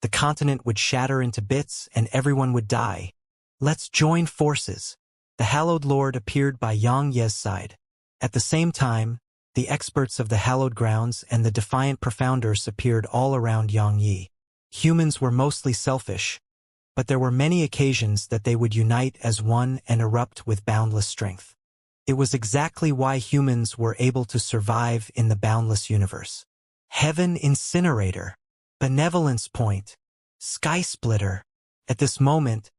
the continent would shatter into bits and everyone would die. Let's join forces. The Hallowed Lord appeared by Yang Ye's side. At the same time, the experts of the hallowed grounds and the defiant profounders appeared all around Yang Yi. Humans were mostly selfish, but there were many occasions that they would unite as one and erupt with boundless strength. It was exactly why humans were able to survive in the boundless universe. Heaven Incinerator, Benevolence Point, Sky Splitter. At this moment,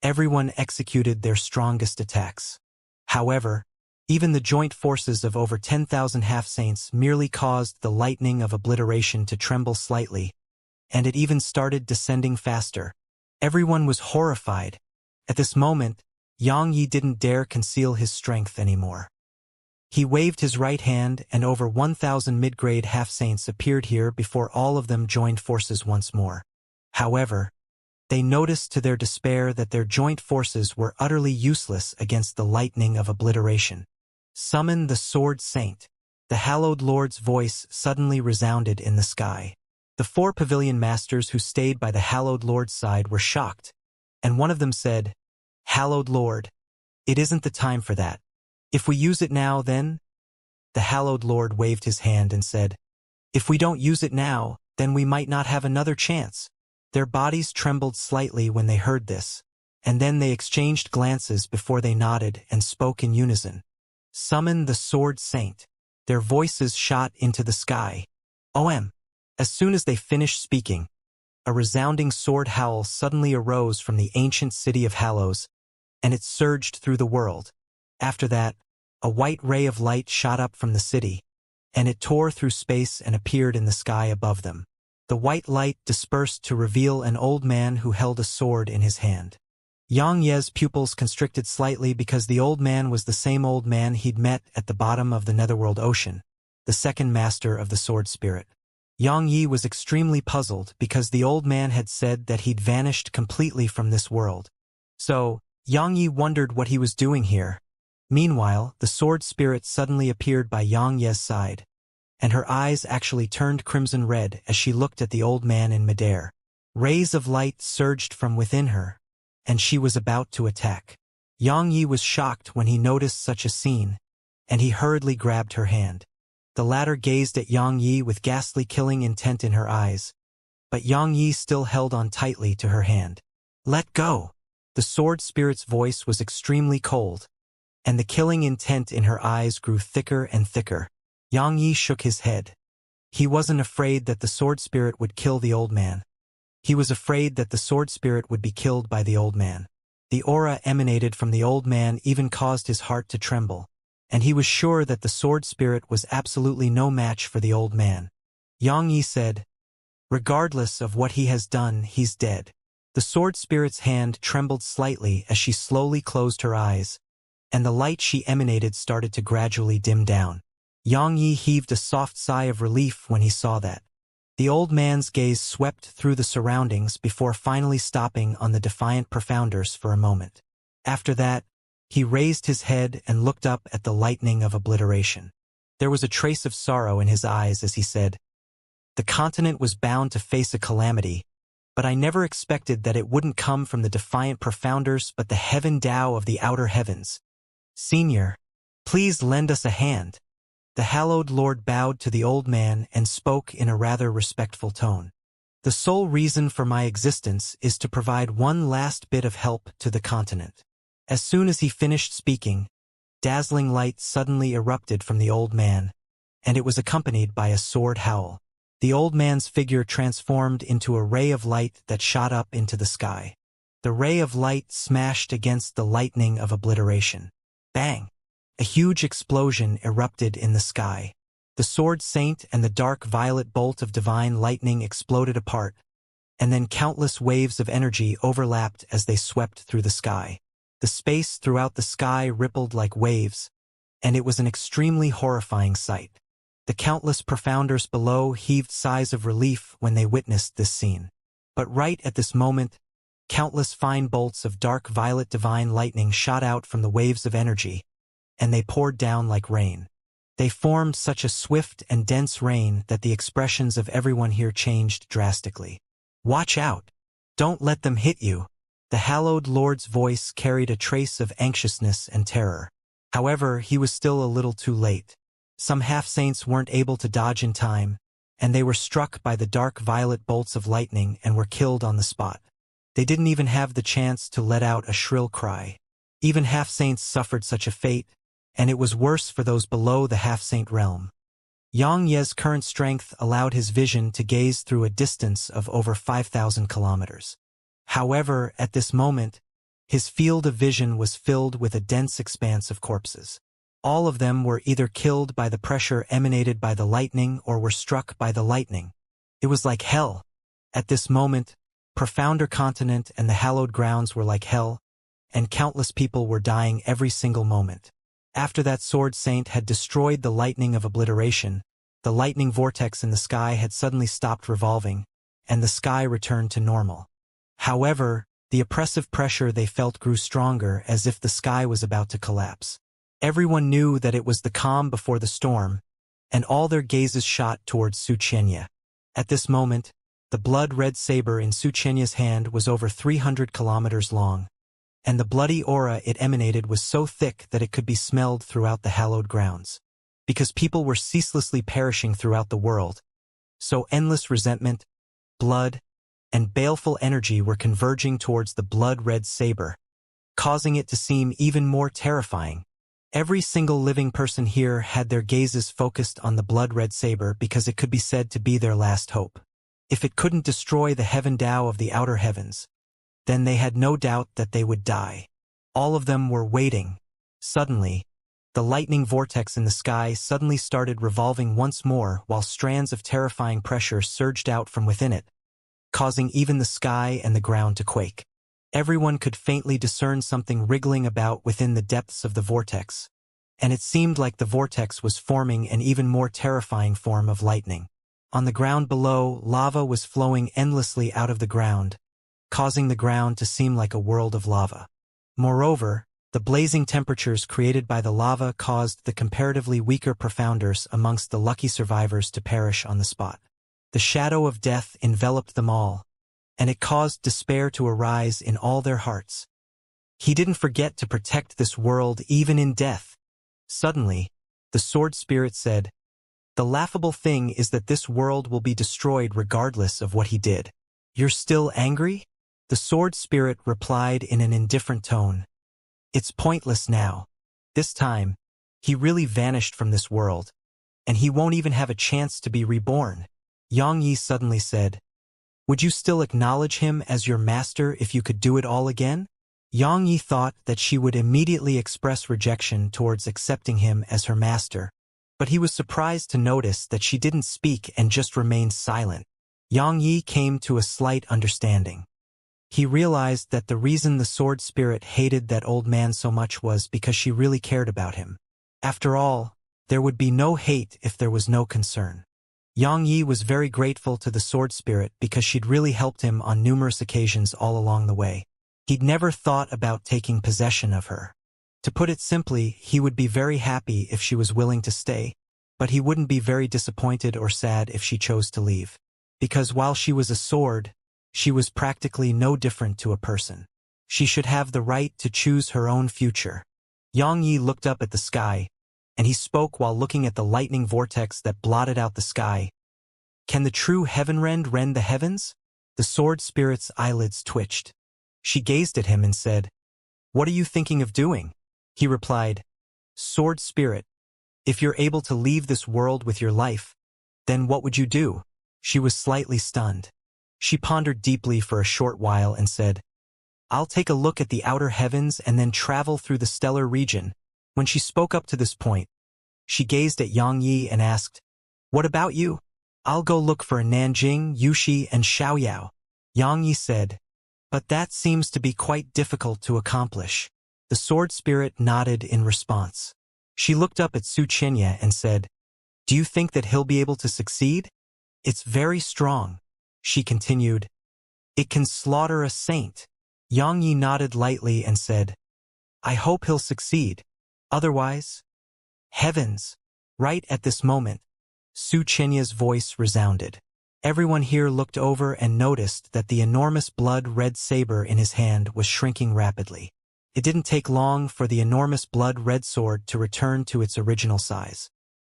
everyone executed their strongest attacks. However, even the joint forces of over 10,000 half-saints merely caused the lightning of obliteration to tremble slightly, and it even started descending faster. Everyone was horrified. At this moment, Yang Yi didn't dare conceal his strength anymore. He waved his right hand and over 1,000 mid-grade half-saints appeared here before all of them joined forces once more. However, they noticed to their despair that their joint forces were utterly useless against the lightning of obliteration. Summon the Sword Saint. The hallowed lord's voice suddenly resounded in the sky. The 4 pavilion masters who stayed by the hallowed lord's side were shocked, and one of them said, "Hallowed Lord, it isn't the time for that. If we use it now, then?" The hallowed lord waved his hand and said, "If we don't use it now, then we might not have another chance." Their bodies trembled slightly when they heard this, and then they exchanged glances before they nodded and spoke in unison. "Summon the Sword Saint." Their voices shot into the sky. OM. As soon as they finished speaking, a resounding sword howl suddenly arose from the ancient city of Hallows, and it surged through the world. After that, a white ray of light shot up from the city, and it tore through space and appeared in the sky above them. The white light dispersed to reveal an old man who held a sword in his hand. Yang Ye's pupils constricted slightly because the old man was the same old man he'd met at the bottom of the Netherworld Ocean, the second master of the Sword Spirit. Yang Yi was extremely puzzled because the old man had said that he'd vanished completely from this world. So, Yang Yi wondered what he was doing here. Meanwhile, the Sword Spirit suddenly appeared by Yang Ye's side, and her eyes actually turned crimson red as she looked at the old man in midair. Rays of light surged from within her, and she was about to attack. Yang Yi was shocked when he noticed such a scene, and he hurriedly grabbed her hand. The latter gazed at Yang Yi with ghastly killing intent in her eyes, but Yang Yi still held on tightly to her hand. "Let go!" The Sword Spirit's voice was extremely cold, and the killing intent in her eyes grew thicker and thicker. Yang Yi shook his head. He wasn't afraid that the Sword Spirit would kill the old man. He was afraid that the Sword Spirit would be killed by the old man. The aura emanated from the old man even caused his heart to tremble, and he was sure that the Sword Spirit was absolutely no match for the old man. Yang Yi said, "Regardless of what he has done, he's dead." The Sword Spirit's hand trembled slightly as she slowly closed her eyes, and the light she emanated started to gradually dim down. Yang Yi heaved a soft sigh of relief when he saw that. The old man's gaze swept through the surroundings before finally stopping on the defiant profounders for a moment. After that, he raised his head and looked up at the lightning of obliteration. There was a trace of sorrow in his eyes as he said, "The continent was bound to face a calamity, but I never expected that it wouldn't come from the defiant profounders but the heaven Tao of the outer heavens. Senior, please lend us a hand." The hallowed lord bowed to the old man and spoke in a rather respectful tone. "The sole reason for my existence is to provide one last bit of help to the continent." As soon as he finished speaking, dazzling light suddenly erupted from the old man, and it was accompanied by a sword howl. The old man's figure transformed into a ray of light that shot up into the sky. The ray of light smashed against the lightning of obliteration. Bang! A huge explosion erupted in the sky. The Sword Saint and the dark violet bolt of divine lightning exploded apart, and then countless waves of energy overlapped as they swept through the sky. The space throughout the sky rippled like waves, and it was an extremely horrifying sight. The countless profounders below heaved sighs of relief when they witnessed this scene. But right at this moment, countless fine bolts of dark violet divine lightning shot out from the waves of energy, and they poured down like rain. They formed such a swift and dense rain that the expressions of everyone here changed drastically. "Watch out! Don't let them hit you." The hallowed lord's voice carried a trace of anxiousness and terror. However, he was still a little too late. Some half-saints weren't able to dodge in time, and they were struck by the dark violet bolts of lightning and were killed on the spot. They didn't even have the chance to let out a shrill cry. Even half-saints suffered such a fate, and it was worse for those below the half-saint realm. Xianxia's current strength allowed his vision to gaze through a distance of over 5,000 kilometers. However, at this moment, his field of vision was filled with a dense expanse of corpses. All of them were either killed by the pressure emanated by the lightning or were struck by the lightning. It was like hell. At this moment, Profounder Continent and the hallowed grounds were like hell, and countless people were dying every single moment. After that sword saint had destroyed the lightning of obliteration, the lightning vortex in the sky had suddenly stopped revolving, and the sky returned to normal. However, the oppressive pressure they felt grew stronger, as if the sky was about to collapse. Everyone knew that it was the calm before the storm, and all their gazes shot towards Xianxia. At this moment, the blood-red saber in Xianxia's hand was over 300 kilometers long, and the bloody aura it emanated was so thick that it could be smelled throughout the hallowed grounds. Because people were ceaselessly perishing throughout the world, so endless resentment, blood, and baleful energy were converging towards the blood-red saber, causing it to seem even more terrifying. Every single living person here had their gazes focused on the blood-red saber because it could be said to be their last hope. If it couldn't destroy the heaven Tao of the outer heavens, then they had no doubt that they would die. All of them were waiting. Suddenly, the lightning vortex in the sky suddenly started revolving once more while strands of terrifying pressure surged out from within it, causing even the sky and the ground to quake. Everyone could faintly discern something wriggling about within the depths of the vortex, and it seemed like the vortex was forming an even more terrifying form of lightning. On the ground below, lava was flowing endlessly out of the ground, causing the ground to seem like a world of lava. Moreover, the blazing temperatures created by the lava caused the comparatively weaker profounders amongst the lucky survivors to perish on the spot. The shadow of death enveloped them all, and it caused despair to arise in all their hearts. He didn't forget to protect this world even in death. Suddenly, the sword spirit said, "The laughable thing is that this world will be destroyed regardless of what he did." "You're still angry?" The sword spirit replied in an indifferent tone. "It's pointless now. This time, he really vanished from this world, and he won't even have a chance to be reborn." Xianxia suddenly said, "Would you still acknowledge him as your master if you could do it all again?" Xianxia thought that she would immediately express rejection towards accepting him as her master, but he was surprised to notice that she didn't speak and just remained silent. Xianxia came to a slight understanding. He realized that the reason the sword spirit hated that old man so much was because she really cared about him. After all, there would be no hate if there was no concern. Xianxia was very grateful to the sword spirit because she'd really helped him on numerous occasions all along the way. He'd never thought about taking possession of her. To put it simply, he would be very happy if she was willing to stay, but he wouldn't be very disappointed or sad if she chose to leave. Because while she was a sword, she was practically no different to a person. She should have the right to choose her own future. Xianxia looked up at the sky, and he spoke while looking at the lightning vortex that blotted out the sky. "Can the true heaven rend the heavens?" The sword spirit's eyelids twitched. She gazed at him and said, "What are you thinking of doing?" He replied, "Sword spirit, if you're able to leave this world with your life, then what would you do?" She was slightly stunned. She pondered deeply for a short while and said, "I'll take a look at the outer heavens and then travel through the stellar region." When she spoke up to this point, she gazed at Xianxia and asked, "What about you?" "I'll go look for Nanjing, Yushi, and Xiaoyao," Xianxia said, "but that seems to be quite difficult to accomplish." The sword spirit nodded in response. She looked up at Xianxia and said, "Do you think that he'll be able to succeed?" "It's very strong," she continued. "It can slaughter a saint." Xianxia nodded lightly and said, "I hope he'll succeed. Otherwise..." Heavens! Right at this moment, Xianxia's voice resounded. Everyone here looked over and noticed that the enormous blood-red saber in his hand was shrinking rapidly. It didn't take long for the enormous blood-red sword to return to its original size.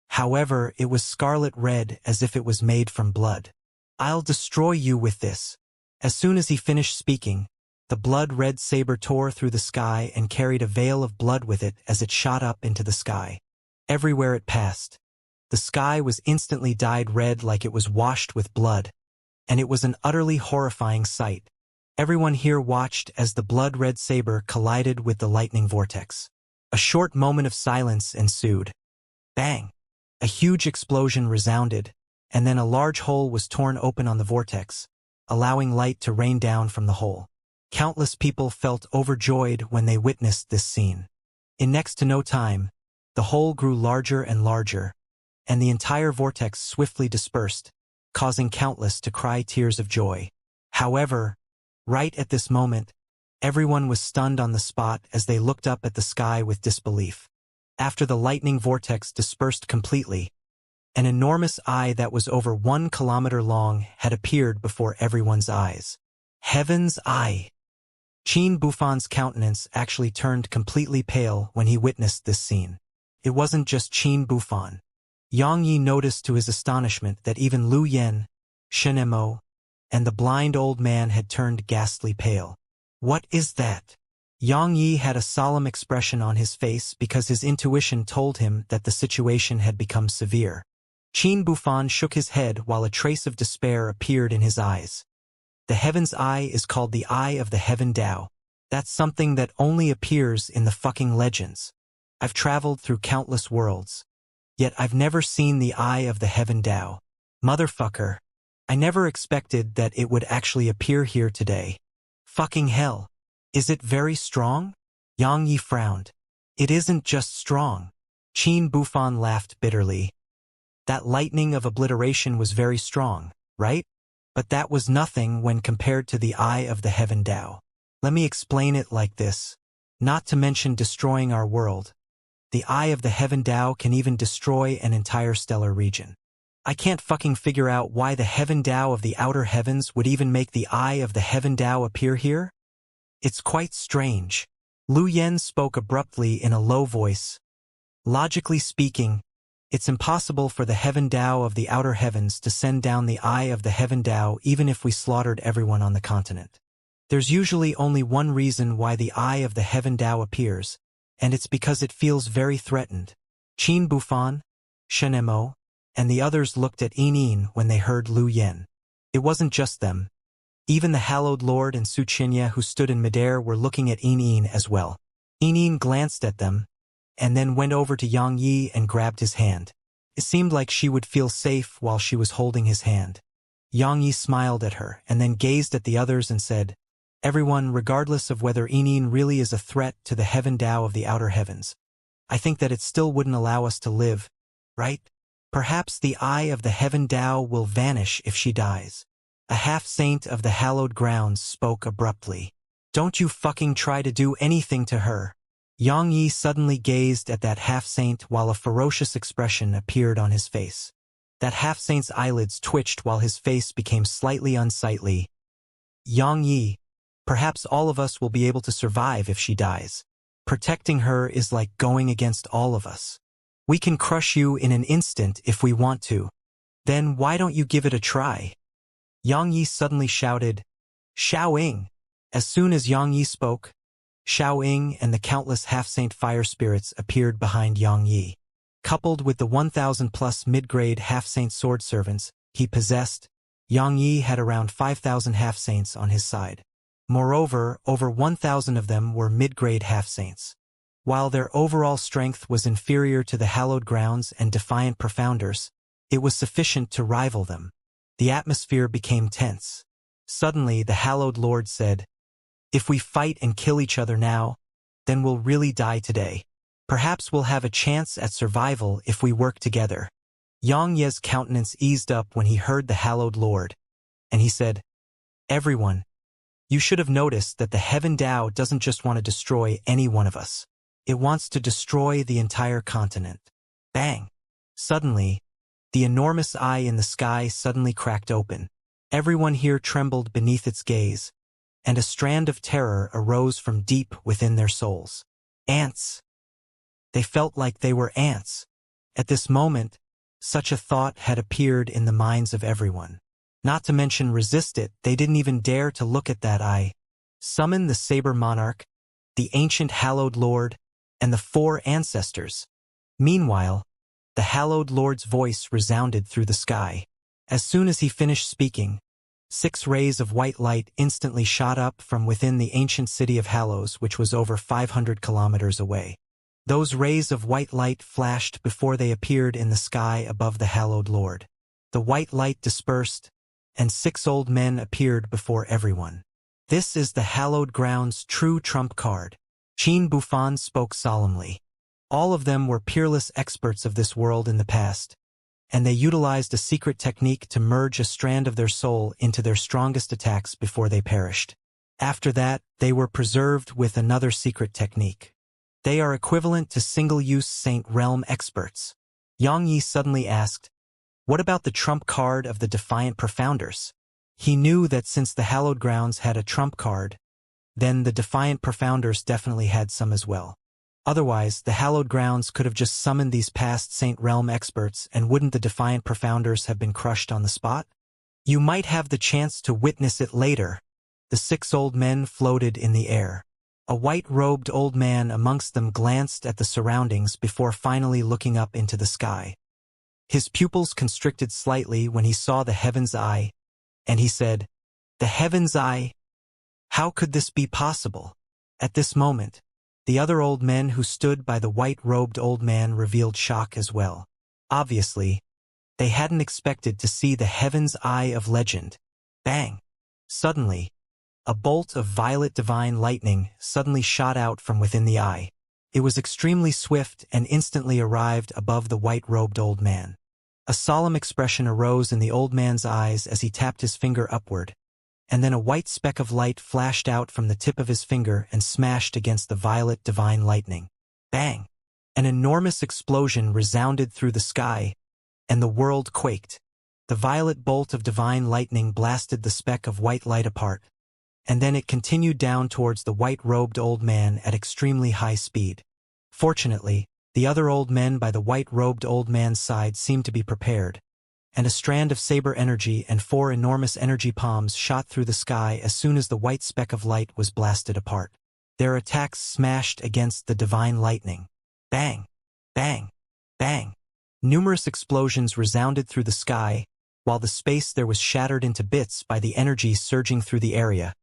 However, it was scarlet red as if it was made from blood. "I'll destroy you with this." As soon as he finished speaking, the blood-red saber tore through the sky and carried a veil of blood with it as it shot up into the sky. Everywhere it passed, the sky was instantly dyed red like it was washed with blood, and it was an utterly horrifying sight. Everyone here watched as the blood-red saber collided with the lightning vortex. A short moment of silence ensued. Bang! A huge explosion resounded, and then a large hole was torn open on the vortex, allowing light to rain down from the hole. Countless people felt overjoyed when they witnessed this scene. In next to no time, the hole grew larger and larger, and the entire vortex swiftly dispersed, causing countless to cry tears of joy. However, right at this moment, everyone was stunned on the spot as they looked up at the sky with disbelief. After the lightning vortex dispersed completely, an enormous eye that was over 1 kilometer long had appeared before everyone's eyes. Heaven's eye! Qin Bufan's countenance actually turned completely pale when he witnessed this scene. It wasn't just Qin Bufan. Yang Yi noticed to his astonishment that even Lu Yen, Shenemo, and the blind old man had turned ghastly pale. What is that? Yang Yi had a solemn expression on his face because his intuition told him that the situation had become severe. Qin Bufan shook his head while a trace of despair appeared in his eyes. The heaven's eye is called the Eye of the Heaven Tao. That's something that only appears in the fucking legends. I've traveled through countless worlds, yet I've never seen the Eye of the Heaven Tao. Motherfucker. I never expected that it would actually appear here today. Fucking hell. Is it very strong? Yang Yi frowned. It isn't just strong. Qin Bufan laughed bitterly. That lightning of obliteration was very strong, right? But that was nothing when compared to the Eye of the Heaven Tao. Let me explain it like this. Not to mention destroying our world, the Eye of the Heaven Tao can even destroy an entire stellar region. I can't fucking figure out why the Heaven Tao of the outer heavens would even make the Eye of the Heaven Tao appear here. It's quite strange. Lu Yen spoke abruptly in a low voice. Logically speaking, it's impossible for the Heaven Tao of the outer heavens to send down the Eye of the Heaven Tao even if we slaughtered everyone on the continent. There's usually only one reason why the Eye of the Heaven Tao appears, and it's because it feels very threatened. Qin Bufan, Shenemo, and the others looked at Yin when they heard Lu Yen. It wasn't just them. Even the Hallowed Lord and Xianxia who stood in midair were looking at Yin as well. Yin glanced at them, and then went over to Yang Yi and grabbed his hand. It seemed like she would feel safe while she was holding his hand. Yang Yi smiled at her and then gazed at the others and said, "Everyone, regardless of whether Yin really is a threat to the Heaven Tao of the outer heavens, I think that it still wouldn't allow us to live, right? Perhaps the Eye of the Heaven Tao will vanish if she dies." A half-saint of the hallowed grounds spoke abruptly. "Don't you fucking try to do anything to her." Yang Yi suddenly gazed at that half-saint while a ferocious expression appeared on his face. That half-saint's eyelids twitched while his face became slightly unsightly. "Yang Yi, perhaps all of us will be able to survive if she dies. Protecting her is like going against all of us. We can crush you in an instant if we want to. Then why don't you give it a try?" Yang Yi suddenly shouted, "Xiaoying!" As soon as Yang Yi spoke, Xiaoying and the countless half-saint fire spirits appeared behind Yang Yi. Coupled with the 1,000-plus mid-grade half-saint sword servants he possessed, Yang Yi had around 5,000 half-saints on his side. Moreover, over 1,000 of them were mid-grade half-saints. While their overall strength was inferior to the hallowed grounds and defiant profounders, it was sufficient to rival them. The atmosphere became tense. Suddenly, the hallowed lord said, "If we fight and kill each other now, then we'll really die today. Perhaps we'll have a chance at survival if we work together." Yang Ye's countenance eased up when he heard the hallowed lord, and he said, "Everyone, you should have noticed that the Heaven Tao doesn't just want to destroy any one of us. It wants to destroy the entire continent." Bang! Suddenly, the enormous eye in the sky suddenly cracked open. Everyone here trembled beneath its gaze, and a strand of terror arose from deep within their souls. Ants! They felt like they were ants. At this moment, such a thought had appeared in the minds of everyone. Not to mention resist it, they didn't even dare to look at that eye. Summon the Saber Monarch, the ancient Hallowed Lord, and the 4 ancestors. Meanwhile, the Hallowed Lord's voice resounded through the sky. As soon as he finished speaking, 6 rays of white light instantly shot up from within the ancient city of Hallows, which was over 500 kilometers away. Those rays of white light flashed before they appeared in the sky above the Hallowed Lord. The white light dispersed, and 6 old men appeared before everyone. This is the Hallowed Ground's true trump card. Qin Bufan spoke solemnly. All of them were peerless experts of this world in the past, and they utilized a secret technique to merge a strand of their soul into their strongest attacks before they perished. After that, they were preserved with another secret technique. They are equivalent to single-use Saint Realm experts. Yang Yi suddenly asked, "What about the trump card of the Defiant Profounders?" He knew that since the Hallowed Grounds had a trump card, then the Defiant Profounders definitely had some as well. Otherwise, the Hallowed Grounds could have just summoned these past Saint Realm experts, and wouldn't the Defiant Profounders have been crushed on the spot? You might have the chance to witness it later. The 6 old men floated in the air. A white-robed old man amongst them glanced at the surroundings before finally looking up into the sky. His pupils constricted slightly when he saw the Heaven's Eye, and he said, "The Heaven's Eye? How could this be possible?" At this moment, the other old men who stood by the white-robed old man revealed shock as well. Obviously, they hadn't expected to see the Heaven's Eye of legend. Bang! Suddenly, a bolt of violet divine lightning suddenly shot out from within the eye. It was extremely swift and instantly arrived above the white-robed old man. A solemn expression arose in the old man's eyes as he tapped his finger upward, and then a white speck of light flashed out from the tip of his finger and smashed against the violet divine lightning. Bang! An enormous explosion resounded through the sky, and the world quaked. The violet bolt of divine lightning blasted the speck of white light apart, and then it continued down towards the white-robed old man at extremely high speed. Fortunately, the other old men by the white-robed old man's side seemed to be prepared, and a strand of saber energy and 4 enormous energy palms shot through the sky as soon as the white speck of light was blasted apart. Their attacks smashed against the divine lightning. Bang! Bang! Bang! Numerous explosions resounded through the sky, while the space there was shattered into bits by the energy surging through the area,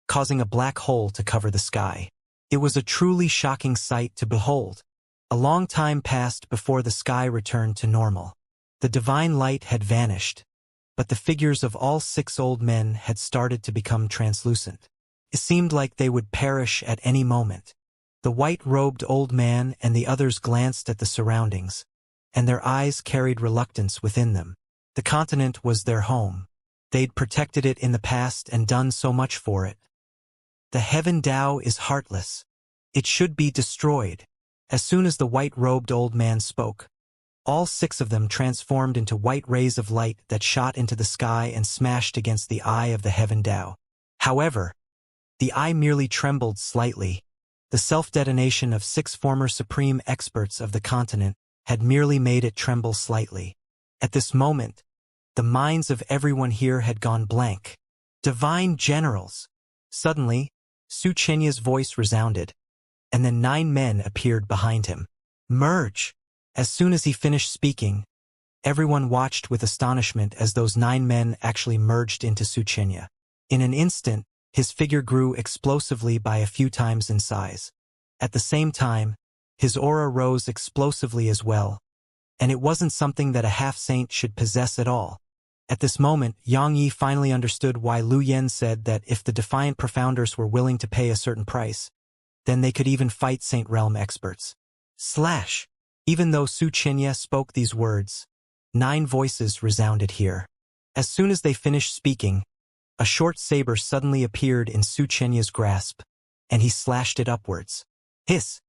causing a black hole to cover the sky. It was a truly shocking sight to behold. A long time passed before the sky returned to normal. The divine light had vanished, but the figures of all 6 old men had started to become translucent. It seemed like they would perish at any moment. The white-robed old man and the others glanced at the surroundings, and their eyes carried reluctance within them. The continent was their home. They'd protected it in the past and done so much for it. The Heaven Tao is heartless. It should be destroyed. As soon as the white-robed old man spoke, all 6 of them transformed into white rays of light that shot into the sky and smashed against the eye of the Heaven Tao. However, the eye merely trembled slightly. The self-detonation of 6 former supreme experts of the continent had merely made it tremble slightly. At this moment, the minds of everyone here had gone blank. Divine generals! Suddenly, Xianxia's voice resounded, and then 9 men appeared behind him. Merge! As soon as he finished speaking, everyone watched with astonishment as those 9 men actually merged into Xianxia. In an instant, his figure grew explosively by a few times in size. At the same time, his aura rose explosively as well, and it wasn't something that a half-saint should possess at all. At this moment, Yang Yi finally understood why Lu Yen said that if the Defiant Profounders were willing to pay a certain price, then they could even fight Saint Realm experts. Slash! Even though Xianxia spoke these words, 9 voices resounded here. As soon as they finished speaking, a short saber suddenly appeared in Xianxia's grasp, and he slashed it upwards. Hiss!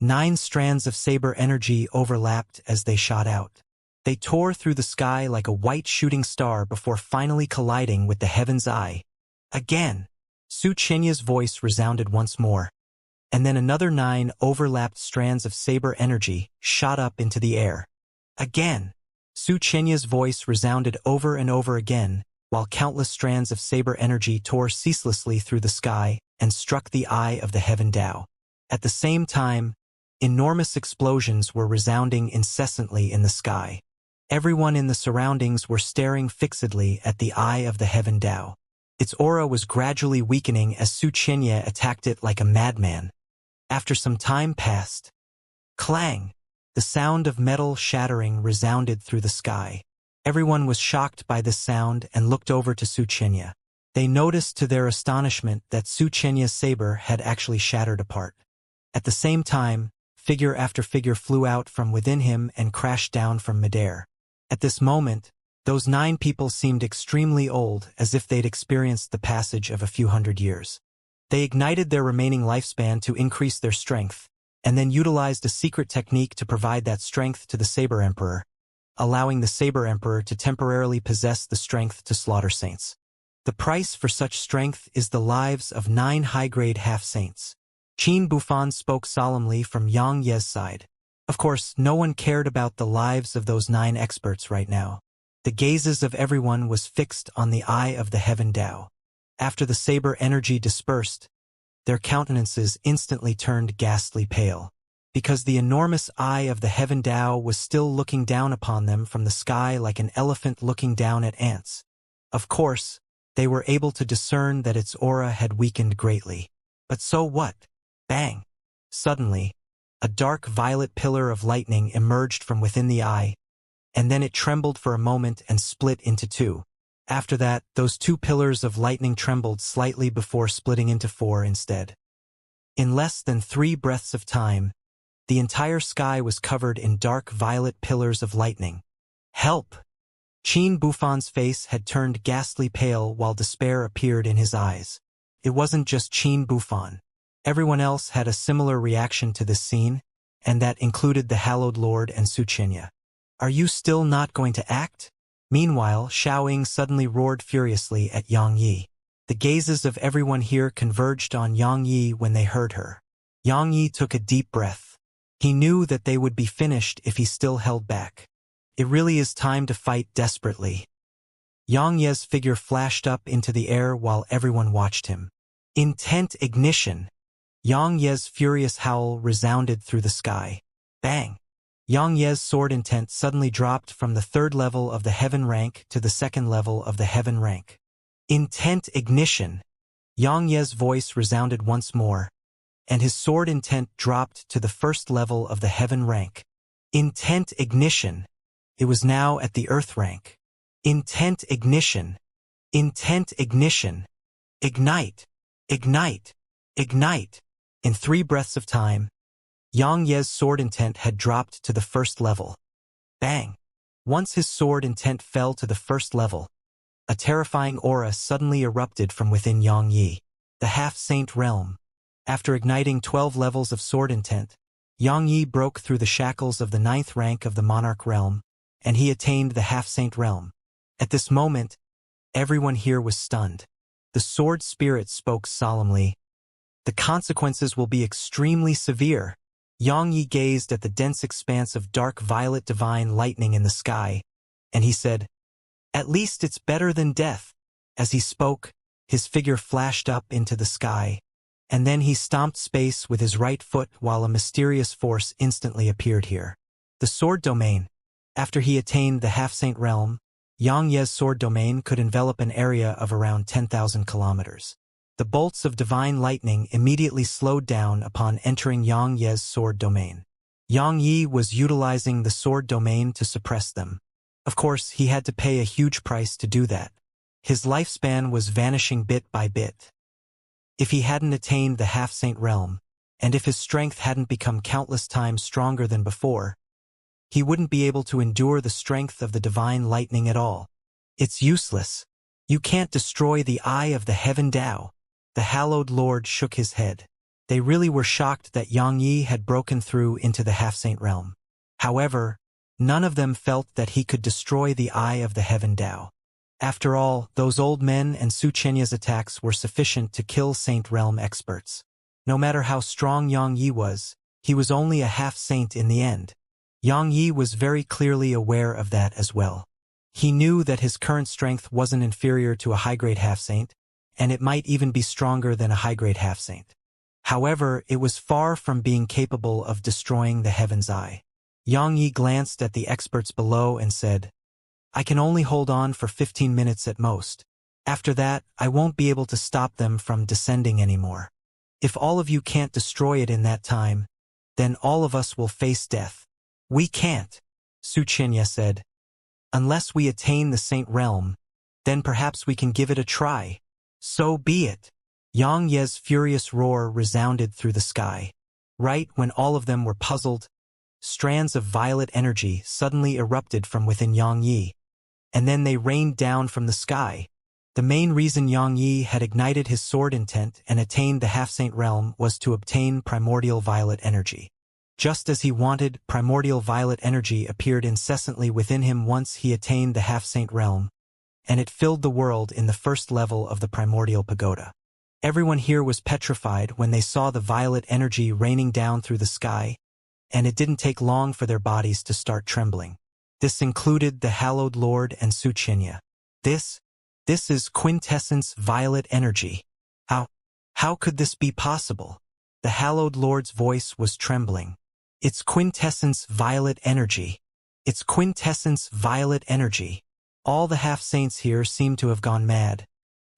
9 strands of saber energy overlapped as they shot out. They tore through the sky like a white shooting star before finally colliding with the Heaven's Eye. Again, Xianxia's voice resounded once more, and then another 9 overlapped strands of saber energy shot up into the air. Again. Xianxia's voice resounded over and over again, while countless strands of saber energy tore ceaselessly through the sky and struck the eye of the heaven Tao. At the same time, enormous explosions were resounding incessantly in the sky. Everyone in the surroundings were staring fixedly at the eye of the heaven Tao. Its aura was gradually weakening as Xianxia attacked it like a madman. After some time passed, clang! The sound of metal shattering resounded through the sky. Everyone was shocked by this sound and looked over to Xianxia. They noticed to their astonishment that Xianxia's saber had actually shattered apart. At the same time, figure after figure flew out from within him and crashed down from midair. At this moment, those 9 people seemed extremely old, as if they'd experienced the passage of a few hundred years. They ignited their remaining lifespan to increase their strength, and then utilized a secret technique to provide that strength to the Saber Emperor, allowing the Saber Emperor to temporarily possess the strength to slaughter saints. The price for such strength is the lives of 9 high-grade half-saints. Qin Bufan spoke solemnly from Yang Ye's side. Of course, no one cared about the lives of those 9 experts right now. The gazes of everyone was fixed on the eye of the heaven Tao. After the saber energy dispersed, their countenances instantly turned ghastly pale, because the enormous eye of the heaven Tao was still looking down upon them from the sky like an elephant looking down at ants. Of course, they were able to discern that its aura had weakened greatly. But so what? Bang! Suddenly, a dark violet pillar of lightning emerged from within the eye, and then it trembled for a moment and split into 2. After that, those 2 pillars of lightning trembled slightly before splitting into 4 instead. In less than 3 breaths of time, the entire sky was covered in dark violet pillars of lightning. Help! Qin Bufan's face had turned ghastly pale while despair appeared in his eyes. It wasn't just Qin Bufan. Everyone else had a similar reaction to this scene, and that included the Hallowed Lord and Xianxia. Are you still not going to act? Meanwhile, Xiaoying suddenly roared furiously at Yang Yi. The gazes of everyone here converged on Yang Yi when they heard her. Yang Yi took a deep breath. He knew that they would be finished if he still held back. It really is time to fight desperately. Yang Ye's figure flashed up into the air while everyone watched him. Intent ignition! Yang Ye's furious howl resounded through the sky. Bang! Yang Ye's sword intent suddenly dropped from the 3rd level of the heaven rank to the 2nd level of the heaven rank. Intent ignition! Yang Ye's voice resounded once more, and his sword intent dropped to the 1st level of the heaven rank. Intent ignition! It was now at the earth rank. Intent ignition! Intent ignition! Ignite! Ignite! Ignite! In 3 breaths of time, Yang Ye's sword intent had dropped to the 1st level. Bang! Once his sword intent fell to the 1st level, a terrifying aura suddenly erupted from within Yang Yi, the half-saint realm. After igniting 12 levels of sword intent, Yang Yi broke through the shackles of the 9th rank of the monarch realm, and he attained the half-saint realm. At this moment, everyone here was stunned. The sword spirit spoke solemnly. The consequences will be extremely severe. Yang Yi gazed at the dense expanse of dark violet divine lightning in the sky, and he said, "At least it's better than death." As he spoke, his figure flashed up into the sky, and then he stomped space with his right foot while a mysterious force instantly appeared here. The sword domain. After he attained the half-saint realm, Yang Ye's sword domain could envelop an area of around 10,000 kilometers. The bolts of divine lightning immediately slowed down upon entering Yang Ye's sword domain. Yang Yi was utilizing the sword domain to suppress them. Of course, he had to pay a huge price to do that. His lifespan was vanishing bit by bit. If he hadn't attained the half-saint realm, and if his strength hadn't become countless times stronger than before, he wouldn't be able to endure the strength of the divine lightning at all. It's useless. You can't destroy the eye of the heaven Tao. The Hallowed Lord shook his head. They really were shocked that Yang Yi had broken through into the half-saint realm. However, none of them felt that he could destroy the eye of the heaven Tao. After all, those old men and Xianxia's attacks were sufficient to kill Saint Realm experts. No matter how strong Yang Yi was, he was only a half-saint in the end. Yang Yi was very clearly aware of that as well. He knew that his current strength wasn't inferior to a high-grade half-saint, and it might even be stronger than a high-grade half-saint. However, it was far from being capable of destroying the Heaven's Eye. Yang Yi glanced at the experts below and said, "I can only hold on for 15 minutes at most. After that, I won't be able to stop them from descending anymore. If all of you can't destroy it in that time, then all of us will face death." "We can't," Xianxia said. "Unless we attain the Saint Realm, then perhaps we can give it a try." "So be it." Yang Ye's furious roar resounded through the sky. Right when all of them were puzzled, strands of violet energy suddenly erupted from within Yang Yi, and then they rained down from the sky. The main reason Yang Yi had ignited his sword intent and attained the half-saint realm was to obtain primordial violet energy. Just as he wanted, primordial violet energy appeared incessantly within him once he attained the half-saint realm, and it filled the world in the first level of the primordial pagoda. Everyone here was petrified when they saw the violet energy raining down through the sky, and it didn't take long for their bodies to start trembling. This included the Hallowed Lord and Xianxia. This is quintessence violet energy. How could this be possible? The Hallowed Lord's voice was trembling. "It's quintessence violet energy. It's quintessence violet energy." All the half-saints here seemed to have gone mad,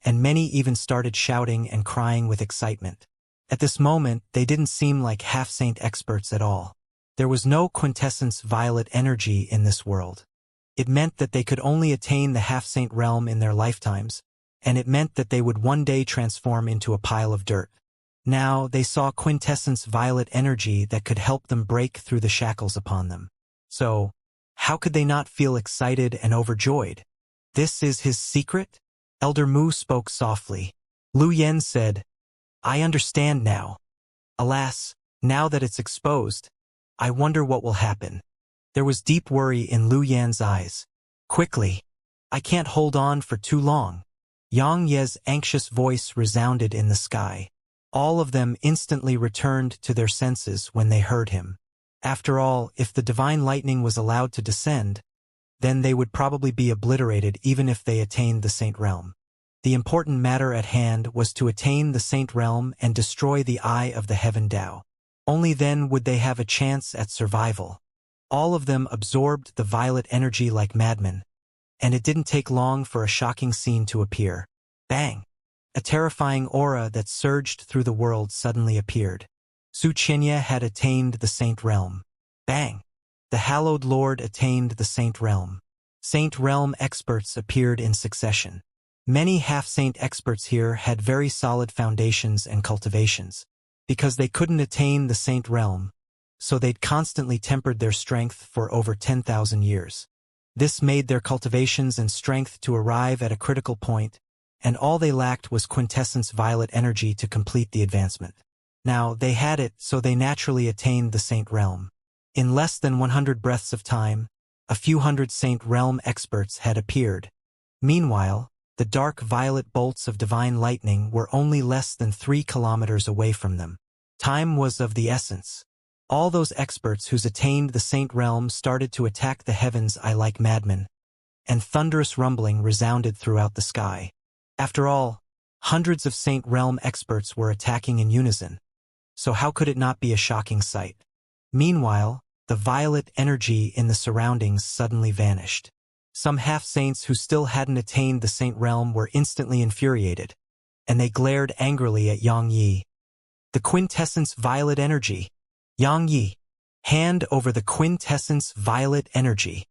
and many even started shouting and crying with excitement. At this moment, they didn't seem like half-saint experts at all. There was no quintessence violet energy in this world. It meant that they could only attain the half-saint realm in their lifetimes, and it meant that they would one day transform into a pile of dirt. Now they saw quintessence violet energy that could help them break through the shackles upon them. So, how could they not feel excited and overjoyed? "This is his secret?" Elder Mu spoke softly. Lu Yen said, "I understand now. Alas, now that it's exposed, I wonder what will happen." There was deep worry in Lu Yan's eyes. "Quickly. I can't hold on for too long." Yang Ye's anxious voice resounded in the sky. All of them instantly returned to their senses when they heard him. After all, if the divine lightning was allowed to descend, then they would probably be obliterated even if they attained the Saint Realm. The important matter at hand was to attain the Saint Realm and destroy the Eye of the Heaven Tao. Only then would they have a chance at survival. All of them absorbed the violet energy like madmen, and it didn't take long for a shocking scene to appear. Bang! A terrifying aura that surged through the world suddenly appeared. Xianxia had attained the Saint Realm. Bang! The Hallowed Lord attained the Saint Realm. Saint Realm experts appeared in succession. Many half-saint experts here had very solid foundations and cultivations. Because they couldn't attain the Saint Realm, so they'd constantly tempered their strength for over 10,000 years. This made their cultivations and strength to arrive at a critical point, and all they lacked was quintessence violet energy to complete the advancement. Now, they had it, so they naturally attained the Saint Realm. In less than 100 breaths of time, a few hundred Saint Realm experts had appeared. Meanwhile, the dark violet bolts of divine lightning were only less than 3 kilometers away from them. Time was of the essence. All those experts who's attained the Saint Realm started to attack the heavens like madmen, and thunderous rumbling resounded throughout the sky. After all, hundreds of Saint Realm experts were attacking in unison, so how could it not be a shocking sight? Meanwhile, the violet energy in the surroundings suddenly vanished. Some half-saints who still hadn't attained the Saint Realm were instantly infuriated, and they glared angrily at Yang Yi. "The quintessence violet energy! Yang Yi, hand over the quintessence violet energy!"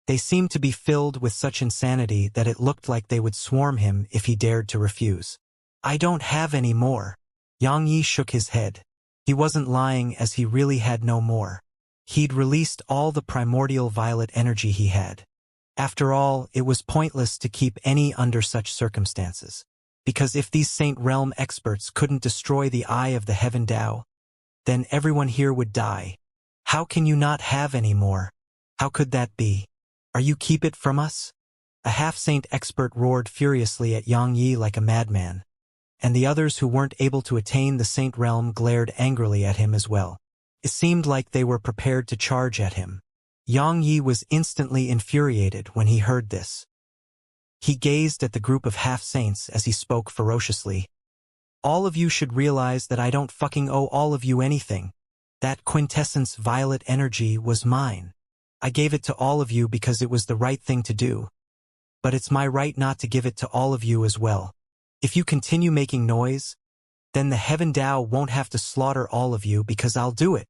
They seemed to be filled with such insanity that it looked like they would swarm him if he dared to refuse. "I don't have any more." Yang Yi shook his head. He wasn't lying, as he really had no more. He'd released all the primordial violet energy he had. After all, it was pointless to keep any under such circumstances. Because if these Saint Realm experts couldn't destroy the Eye of the Heaven Tao, then everyone here would die. "How can you not have any more? How could that be? Are you keep it from us?" A half-saint expert roared furiously at Yang Yi like a madman, and the others who weren't able to attain the Saint Realm glared angrily at him as well. It seemed like they were prepared to charge at him. Yang Yi was instantly infuriated when he heard this. He gazed at the group of half-saints as he spoke ferociously. All of you should realize that I don't fucking owe all of you anything. That quintessence violet energy was mine. I gave it to all of you because it was the right thing to do. But it's my right not to give it to all of you as well. If you continue making noise, then the Heaven Dao won't have to slaughter all of you because I'll do it.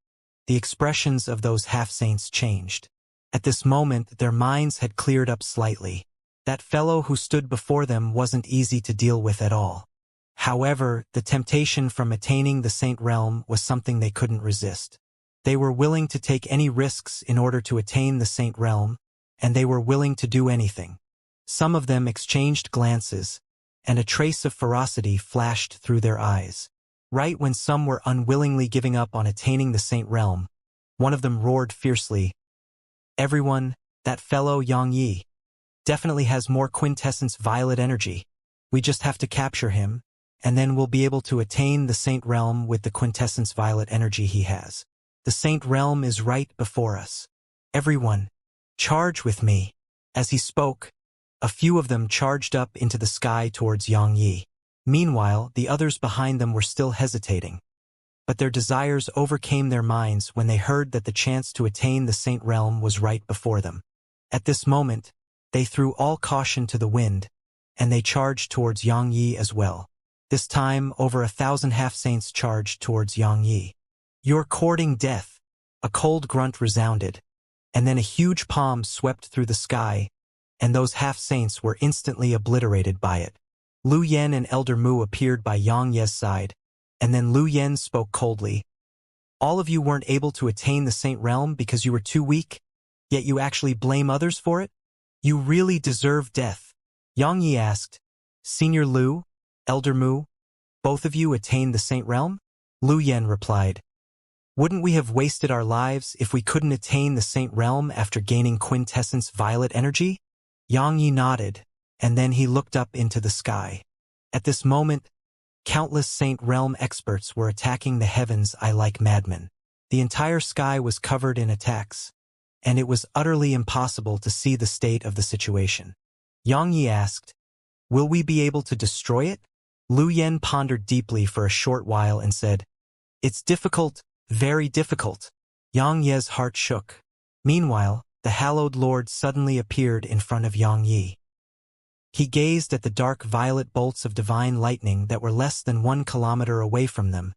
The expressions of those half-saints changed. At this moment, their minds had cleared up slightly. That fellow who stood before them wasn't easy to deal with at all. However, the temptation from attaining the Saint Realm was something they couldn't resist. They were willing to take any risks in order to attain the Saint Realm, and they were willing to do anything. Some of them exchanged glances, and a trace of ferocity flashed through their eyes. Right when some were unwillingly giving up on attaining the Saint Realm, one of them roared fiercely, "Everyone, that fellow Yang Yi definitely has more quintessence violet energy. We just have to capture him, and then we'll be able to attain the Saint Realm with the quintessence violet energy he has. The Saint Realm is right before us. Everyone, charge with me." As he spoke, a few of them charged up into the sky towards Yang Yi. Meanwhile, the others behind them were still hesitating. But their desires overcame their minds when they heard that the chance to attain the Saint Realm was right before them. At this moment, they threw all caution to the wind, and they charged towards Yang Yi as well. This time, over 1,000 half-saints charged towards Yang Yi. "You're courting death." A cold grunt resounded, and then a huge palm swept through the sky, and those half-saints were instantly obliterated by it. Lu Yen and Elder Mu appeared by Yang Ye's side, and then Lu Yen spoke coldly. "All of you weren't able to attain the Saint Realm because you were too weak, yet you actually blame others for it? You really deserve death." Yang Yi asked, "Senior Lu, Elder Mu, both of you attained the Saint Realm?" Lu Yen replied, "Wouldn't we have wasted our lives if we couldn't attain the Saint Realm after gaining quintessence violet energy?" Yang Yi nodded, and then he looked up into the sky. At this moment, countless Saint Realm experts were attacking the heavens like madmen. The entire sky was covered in attacks, and it was utterly impossible to see the state of the situation. Yang Yi asked, "Will we be able to destroy it?" Lu Yen pondered deeply for a short while and said, "It's difficult, very difficult." Yang Ye's heart shook. Meanwhile, the Hallowed Lord suddenly appeared in front of Yang Yi. He gazed at the dark violet bolts of divine lightning that were less than 1 kilometer away from them,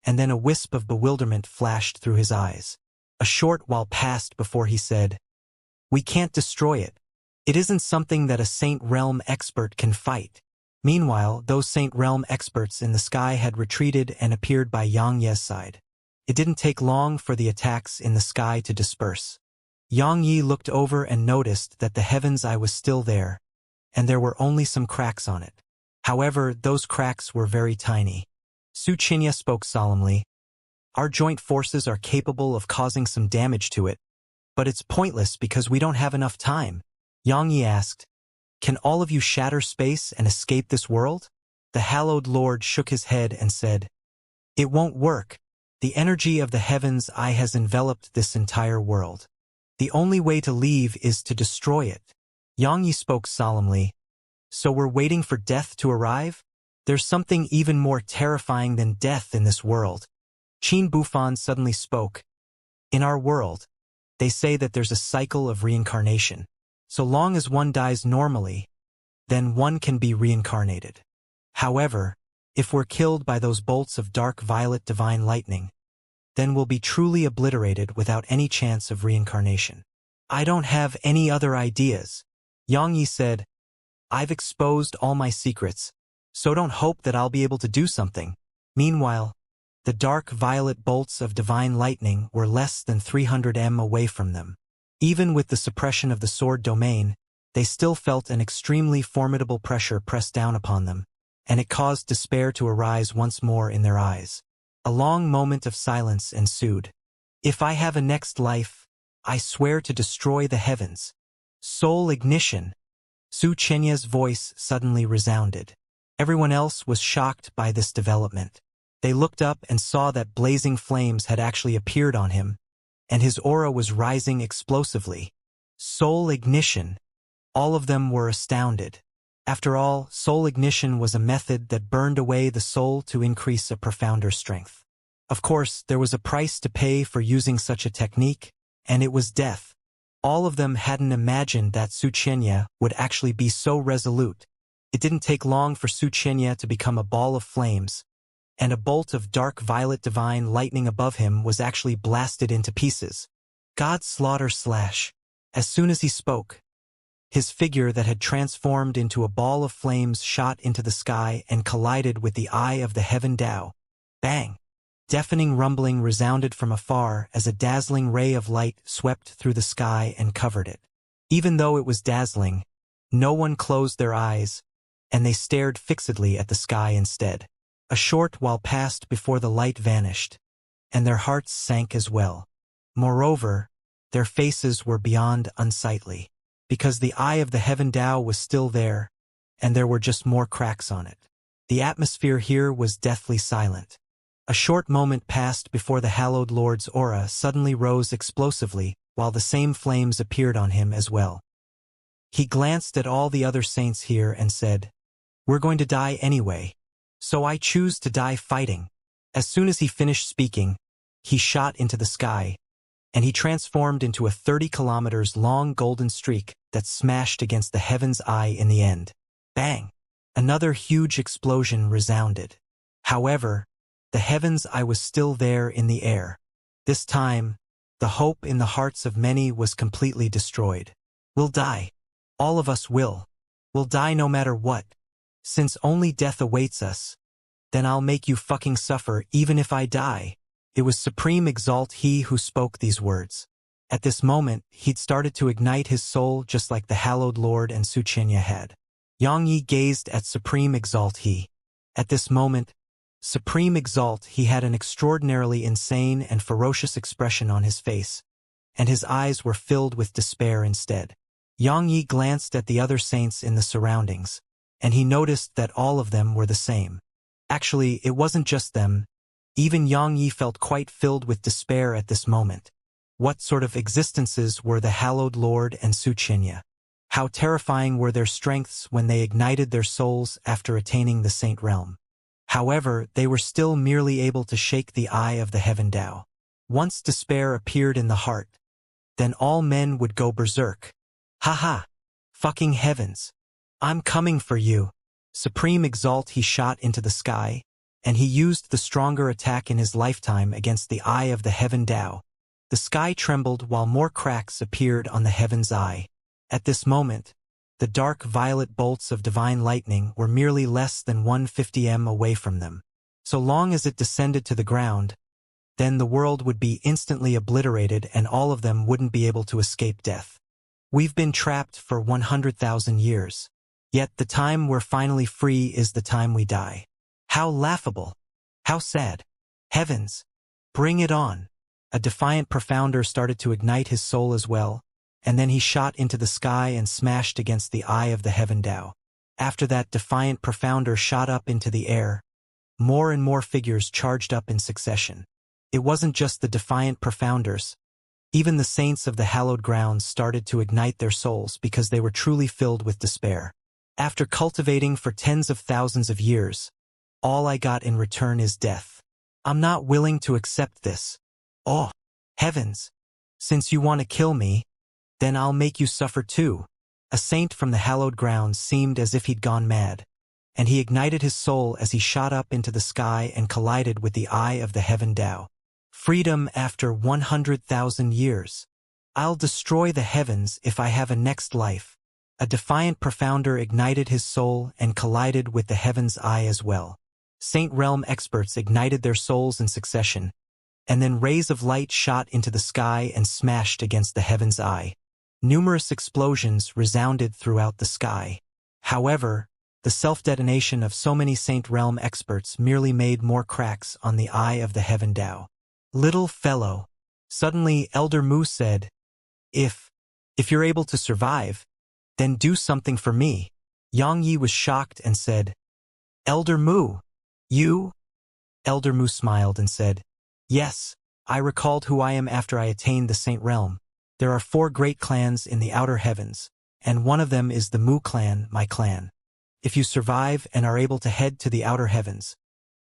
and then a wisp of bewilderment flashed through his eyes. A short while passed before he said, "We can't destroy it. It isn't something that a Saint Realm expert can fight." Meanwhile, those Saint Realm experts in the sky had retreated and appeared by Yang Ye's side. It didn't take long for the attacks in the sky to disperse. Yang Yi looked over and noticed that the heaven's eye was still there, and there were only some cracks on it. However, those cracks were very tiny. Xianxia spoke solemnly, "Our joint forces are capable of causing some damage to it, but it's pointless because we don't have enough time." Yang Yi asked, "Can all of you shatter space and escape this world?" The Hallowed Lord shook his head and said, "It won't work. The energy of the heaven's eye has enveloped this entire world. The only way to leave is to destroy it." Yang Yi spoke solemnly, "So we're waiting for death to arrive? There's something even more terrifying than death in this world." Qin Bufan suddenly spoke, "In our world, they say that there's a cycle of reincarnation. So long as one dies normally, then one can be reincarnated. However, if we're killed by those bolts of dark violet divine lightning, then we'll be truly obliterated without any chance of reincarnation. I don't have any other ideas." Yang Yi said, "I've exposed all my secrets, so don't hope that I'll be able to do something." Meanwhile, the dark violet bolts of divine lightning were less than 300 m away from them. Even with the suppression of the sword domain, they still felt an extremely formidable pressure press down upon them, and it caused despair to arise once more in their eyes. A long moment of silence ensued. "If I have a next life, I swear to destroy the heavens." Soul ignition! Xianxia's voice suddenly resounded. Everyone else was shocked by this development. They looked up and saw that blazing flames had actually appeared on him, and his aura was rising explosively. Soul ignition. All of them were astounded. After all, soul ignition was a method that burned away the soul to increase a profounder strength. Of course, there was a price to pay for using such a technique, and it was death. All of them hadn't imagined that Xianxia would actually be so resolute. It didn't take long for Xianxia to become a ball of flames, and a bolt of dark violet divine lightning above him was actually blasted into pieces. God slaughter slash. As soon as he spoke, his figure that had transformed into a ball of flames shot into the sky and collided with the eye of the heaven Tao. Bang! Deafening rumbling resounded from afar as a dazzling ray of light swept through the sky and covered it. Even though it was dazzling, no one closed their eyes, and they stared fixedly at the sky instead. A short while passed before the light vanished, and their hearts sank as well. Moreover, their faces were beyond unsightly, because the eye of the heaven Tao was still there, and there were just more cracks on it. The atmosphere here was deathly silent. A short moment passed before the hallowed Lord's aura suddenly rose explosively, while the same flames appeared on him as well. He glanced at all the other saints here and said, "We're going to die anyway, so I choose to die fighting." As soon as he finished speaking, he shot into the sky, and he transformed into a 30 kilometers long golden streak that smashed against the heaven's eye in the end. Bang! Another huge explosion resounded. However, the heaven's eye was still there in the air. This time, the hope in the hearts of many was completely destroyed. We'll die. All of us will. We'll die no matter what. Since only death awaits us, then I'll make you fucking suffer even if I die. It was Supreme Exalt he who spoke these words. At this moment, he'd started to ignite his soul just like the hallowed Lord and Xianxia had. Yang gazed at Supreme Exalt he. At this moment, Supreme Exalt he had an extraordinarily insane and ferocious expression on his face, and his eyes were filled with despair instead. Yang glanced at the other saints in the surroundings, and he noticed that all of them were the same. Actually, it wasn't just them. Even Yang felt quite filled with despair at this moment. What sort of existences were the hallowed Lord and Xianxia? How terrifying were their strengths when they ignited their souls after attaining the saint realm. However, they were still merely able to shake the eye of the heaven Tao. Once despair appeared in the heart, then all men would go berserk. Haha! Fucking heavens! I'm coming for you! Supreme Exalt he shot into the sky, and he used the stronger attack in his lifetime against the eye of the heaven Tao. The sky trembled while more cracks appeared on the heaven's eye. At this moment, the dark violet bolts of divine lightning were merely less than 150 m away from them. So long as it descended to the ground, then the world would be instantly obliterated and all of them wouldn't be able to escape death. We've been trapped for 100,000 years. Yet the time we're finally free is the time we die. How laughable! How sad! Heavens! Bring it on! A defiant profounder started to ignite his soul as well, and then he shot into the sky and smashed against the eye of the heaven Tao. After that defiant profounder shot up into the air, more and more figures charged up in succession. It wasn't just the defiant profounders. Even the saints of the hallowed grounds started to ignite their souls because they were truly filled with despair. After cultivating for tens of thousands of years, all I got in return is death. I'm not willing to accept this. Oh, heavens! Since you want to kill me, then I'll make you suffer too. A saint from the hallowed grounds seemed as if he'd gone mad, and he ignited his soul as he shot up into the sky and collided with the eye of the heaven Tao. Freedom after 100,000 years. I'll destroy the heavens if I have a next life. A defiant profounder ignited his soul and collided with the heaven's eye as well. Saint realm experts ignited their souls in succession, and then rays of light shot into the sky and smashed against the heaven's eye. Numerous explosions resounded throughout the sky. However, the self-detonation of so many Saint realm experts merely made more cracks on the eye of the heaven Tao. Little fellow. Suddenly Elder Mu said, If you're able to survive, then do something for me. Yang was shocked and said, Elder Mu, you? Elder Mu smiled and said, Yes, I recalled who I am after I attained the Saint Realm. There are 4 great clans in the outer heavens, and one of them is the Mu clan, my clan. If you survive and are able to head to the outer heavens,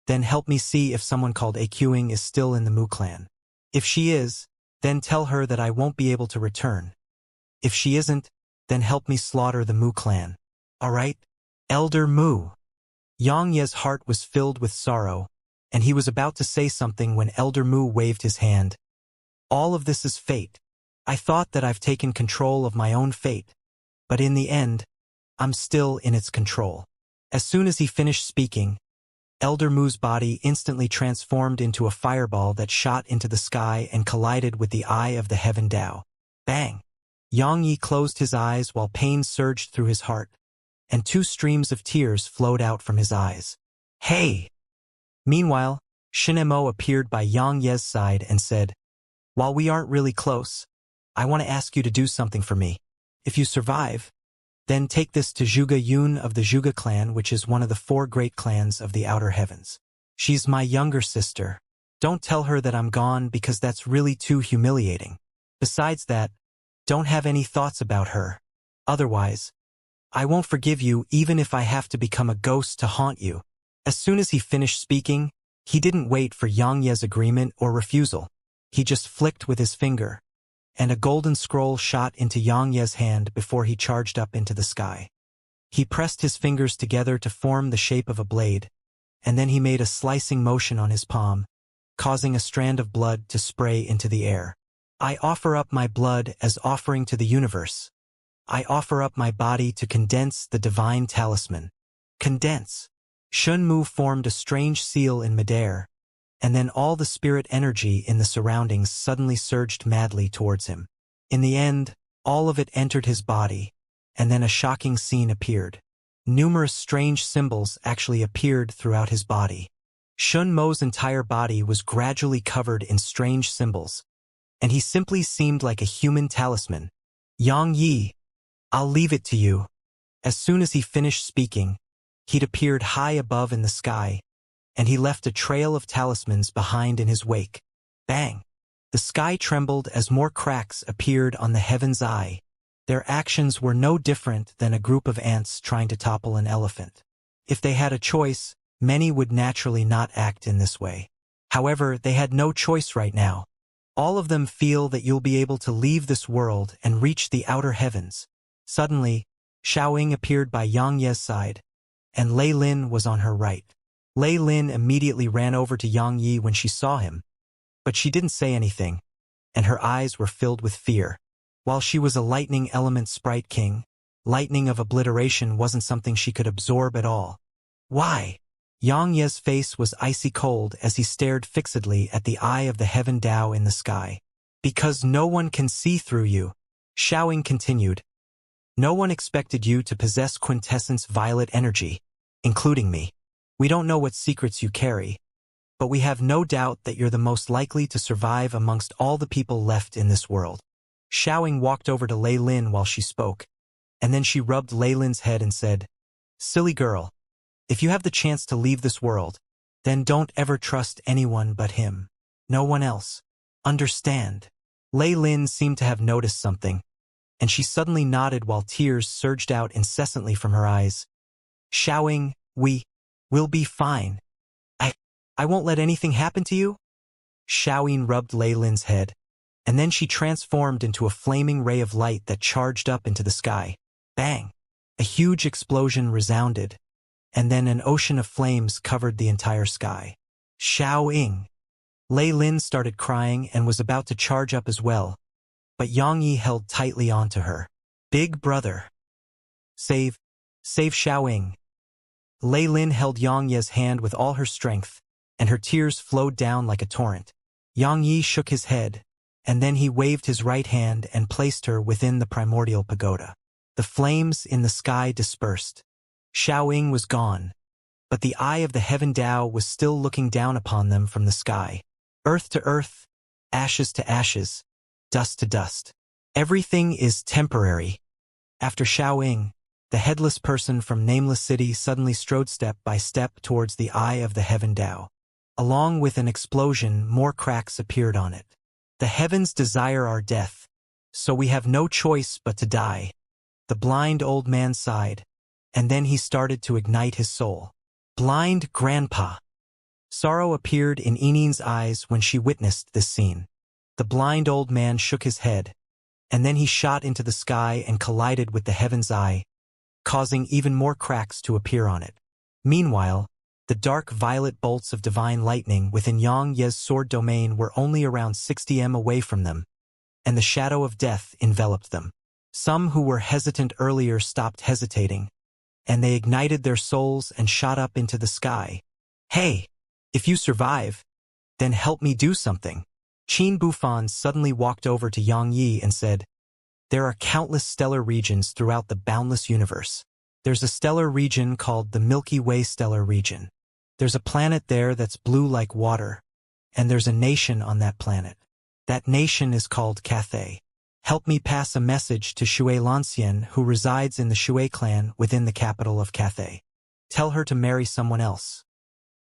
then help me see if someone called Aqing is still in the Mu clan. If she is, then tell her that I won't be able to return. If she isn't, then help me slaughter the Mu clan. Alright? Elder Mu. Xianxia's heart was filled with sorrow, and he was about to say something when Elder Mu waved his hand. All of this is fate. I thought that I've taken control of my own fate, but in the end, I'm still in its control. As soon as he finished speaking, Elder Mu's body instantly transformed into a fireball that shot into the sky and collided with the eye of the heaven Dao. Bang! Xianxia closed his eyes while pain surged through his heart, and 2 streams of tears flowed out from his eyes. Hey! Meanwhile, Shinemo appeared by Xianxia's side and said, "While we aren't really close, I want to ask you to do something for me. If you survive, then take this to Zhuge Yun of the Zhuge clan, which is one of the 4 great clans of the outer heavens. She's my younger sister. Don't tell her that I'm gone because that's really too humiliating. Besides that, don't have any thoughts about her. Otherwise, I won't forgive you even if I have to become a ghost to haunt you." As soon as he finished speaking, he didn't wait for Xianxia's agreement or refusal. He just flicked with his finger, and a golden scroll shot into Xianxia's hand before he charged up into the sky. He pressed his fingers together to form the shape of a blade, and then he made a slicing motion on his palm, causing a strand of blood to spray into the air. I offer up my blood as offering to the universe. I offer up my body to condense the divine talisman. Condense. Shunmu formed a strange seal in midair, and then all the spirit energy in the surroundings suddenly surged madly towards him. In the end, all of it entered his body, and then a shocking scene appeared. Numerous strange symbols actually appeared throughout his body. Shunmo's entire body was gradually covered in strange symbols, and he simply seemed like a human talisman. Xianxia, I'll leave it to you. As soon as he finished speaking, he'd appeared high above in the sky, and he left a trail of talismans behind in his wake. Bang! The sky trembled as more cracks appeared on the heaven's eye. Their actions were no different than a group of ants trying to topple an elephant. If they had a choice, many would naturally not act in this way. However, they had no choice right now. All of them feel that you'll be able to leave this world and reach the outer heavens. Suddenly, Xiaoying appeared by Xianxia's side, and Lei Lin was on her right. Lei Lin immediately ran over to Xianxia when she saw him, but she didn't say anything, and her eyes were filled with fear. While she was a lightning element sprite king, lightning of obliteration wasn't something she could absorb at all. Why? Xianxia's face was icy cold as he stared fixedly at the eye of the heaven Dao in the sky. Because no one can see through you, Xiaoying continued. No one expected you to possess quintessence violet energy, including me. We don't know what secrets you carry, but we have no doubt that you're the most likely to survive amongst all the people left in this world. Xiaoying walked over to Lei Lin while she spoke, and then she rubbed Lei Lin's head and said, "Silly girl, if you have the chance to leave this world, then don't ever trust anyone but him. No one else. Understand?" Lei Lin seemed to have noticed something, and she suddenly nodded while tears surged out incessantly from her eyes. Xiaoying, we'll be fine. I won't let anything happen to you? Xiaoying rubbed Lei Lin's head, and then she transformed into a flaming ray of light that charged up into the sky. Bang! A huge explosion resounded, and then an ocean of flames covered the entire sky. Xiaoying! Lei Lin started crying and was about to charge up as well, but Xianxia held tightly onto her. Big brother! Save Xiaoying! Lei Lin held Xianxia's hand with all her strength, and her tears flowed down like a torrent. Xianxia shook his head, and then he waved his right hand and placed her within the primordial pagoda. The flames in the sky dispersed. Xiaoying was gone, but the eye of the heaven Dao was still looking down upon them from the sky. Earth to earth, ashes to ashes, dust to dust. Everything is temporary. After Xiaoying, the headless person from Nameless City suddenly strode step by step towards the eye of the heaven Dao. Along with an explosion, more cracks appeared on it. The heavens desire our death, so we have no choice but to die. The blind old man sighed, and then he started to ignite his soul. Blind grandpa. Sorrow appeared in Inine's eyes when she witnessed this scene. The blind old man shook his head, and then he shot into the sky and collided with the heaven's eye, causing even more cracks to appear on it. Meanwhile, the dark violet bolts of divine lightning within Xianxia's sword domain were only around 60 m away from them, and the shadow of death enveloped them. Some who were hesitant earlier stopped hesitating, and they ignited their souls and shot up into the sky. Hey, if you survive, then help me do something. Qin Bufan suddenly walked over to Yang Yi and said, there are countless stellar regions throughout the boundless universe. There's a stellar region called the Milky Way stellar region. There's a planet there that's blue like water, and there's a nation on that planet. That nation is called Cathay. Help me pass a message to Shui Lancian, who resides in the Shui clan within the capital of Cathay. Tell her to marry someone else.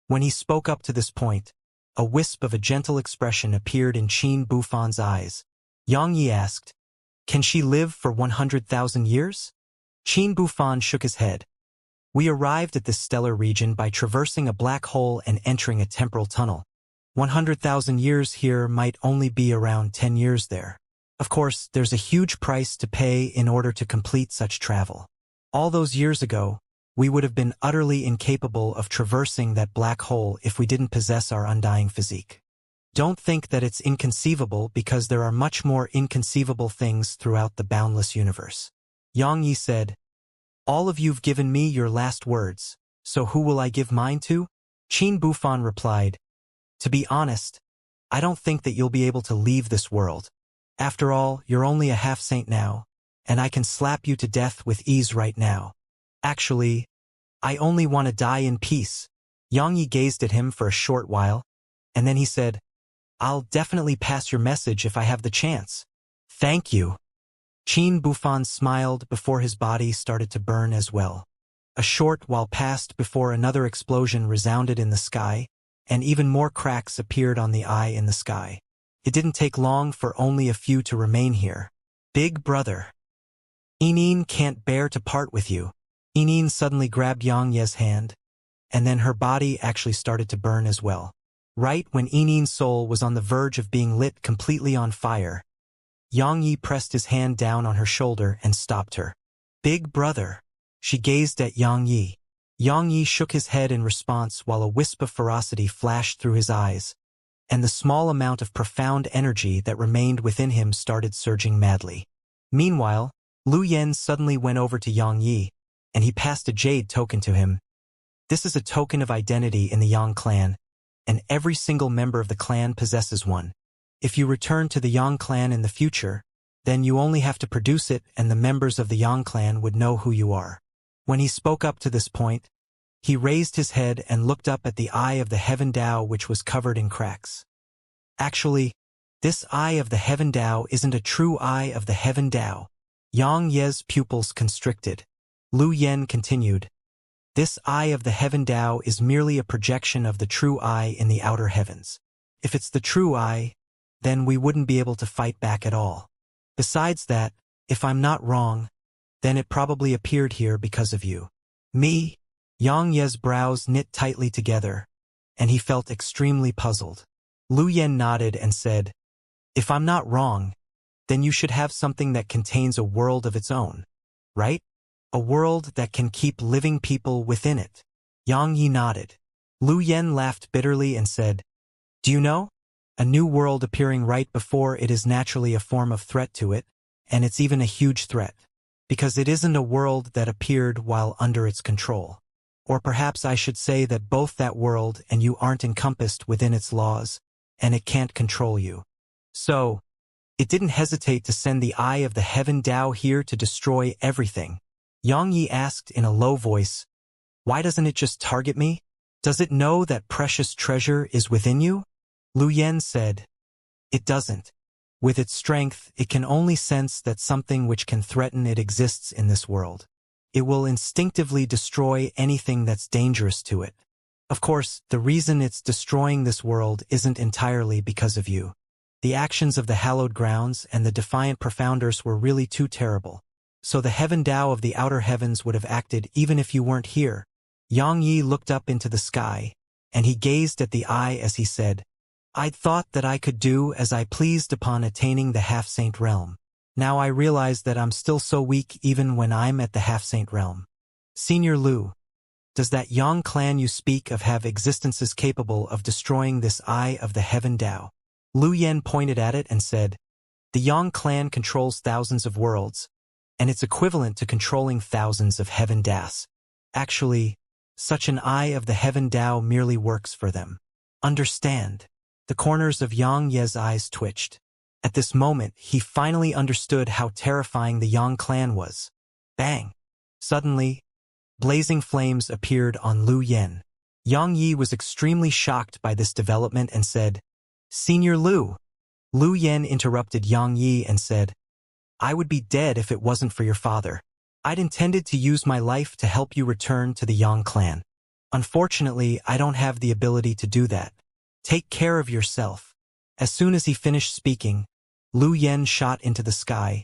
When he spoke up to this point, a wisp of a gentle expression appeared in Qin Bufan's eyes. Yang Yi asked, can she live for 100,000 years? Qin Bufan shook his head. We arrived at this stellar region by traversing a black hole and entering a temporal tunnel. 100,000 years here might only be around 10 years there. Of course, there's a huge price to pay in order to complete such travel. All those years ago, we would have been utterly incapable of traversing that black hole if we didn't possess our undying physique. Don't think that it's inconceivable, because there are much more inconceivable things throughout the boundless universe. Yang Yi said, all of you've given me your last words, so who will I give mine to? Qin Bufan replied, to be honest, I don't think that you'll be able to leave this world. After all, you're only a half-saint now, and I can slap you to death with ease right now. Actually, I only want to die in peace. Yang Yi gazed at him for a short while, and then he said, I'll definitely pass your message if I have the chance. Thank you. Qin Bufan smiled before his body started to burn as well. A short while passed before another explosion resounded in the sky, and even more cracks appeared on the eye in the sky. It didn't take long for only a few to remain here. Big brother. Inine can't bear to part with you. Inine suddenly grabbed Xianxia's hand, and then her body actually started to burn as well. Right when Inine's soul was on the verge of being lit completely on fire, Yang Yi pressed his hand down on her shoulder and stopped her. Big brother. She gazed at Yang Yi. Yang Yi shook his head in response while a wisp of ferocity flashed through his eyes, and the small amount of profound energy that remained within him started surging madly. Meanwhile, Lu Yen suddenly went over to Yang Yi, and he passed a jade token to him. This is a token of identity in the Yang clan, and every single member of the clan possesses one. If you return to the Yang clan in the future, then you only have to produce it and the members of the Yang clan would know who you are. When he spoke up to this point, he raised his head and looked up at the eye of the Heaven Dao, which was covered in cracks. Actually, this eye of the Heaven Dao isn't a true eye of the Heaven Dao. Yang Ye's pupils constricted. Lu Yen continued, this eye of the Heaven Dao is merely a projection of the true eye in the outer heavens. If it's the true eye, then we wouldn't be able to fight back at all. Besides that, if I'm not wrong, then it probably appeared here because of you. Me? Yang Ye's brows knit tightly together, and he felt extremely puzzled. Lu Yen nodded and said, if I'm not wrong, then you should have something that contains a world of its own, right? A world that can keep living people within it. Yang Yi nodded. Lu Yen laughed bitterly and said, do you know? A new world appearing right before it is naturally a form of threat to it, and it's even a huge threat, because it isn't a world that appeared while under its control. Or perhaps I should say that both that world and you aren't encompassed within its laws, and it can't control you. So, it didn't hesitate to send the eye of the Heaven Dao here to destroy everything. Yang Yi asked in a low voice, why doesn't it just target me? Does it know that precious treasure is within you? Lu Yen said, it doesn't. With its strength, it can only sense that something which can threaten it exists in this world. It will instinctively destroy anything that's dangerous to it. Of course, the reason it's destroying this world isn't entirely because of you. The actions of the hallowed grounds and the defiant profounders were really too terrible. So the heaven Tao of the outer heavens would have acted even if you weren't here. Yang Yi looked up into the sky, and he gazed at the eye as he said, I'd thought that I could do as I pleased upon attaining the half-saint realm. Now I realize that I'm still so weak even when I'm at the half-saint realm. Senior Lu, does that Yang clan you speak of have existences capable of destroying this eye of the heaven Tao? Lu Yen pointed at it and said, the Yang clan controls thousands of worlds, and it's equivalent to controlling thousands of heaven Das. Actually, such an eye of the heaven Tao merely works for them. Understand? The corners of Yang Ye's eyes twitched. At this moment, he finally understood how terrifying the Yang clan was. Bang! Suddenly, blazing flames appeared on Lu Yen. Yang Yi was extremely shocked by this development and said, Senior Lu. Lu Yen interrupted Yang Yi and said, I would be dead if it wasn't for your father. I'd intended to use my life to help you return to the Yang clan. Unfortunately, I don't have the ability to do that. Take care of yourself. As soon as he finished speaking, Lu Yen shot into the sky,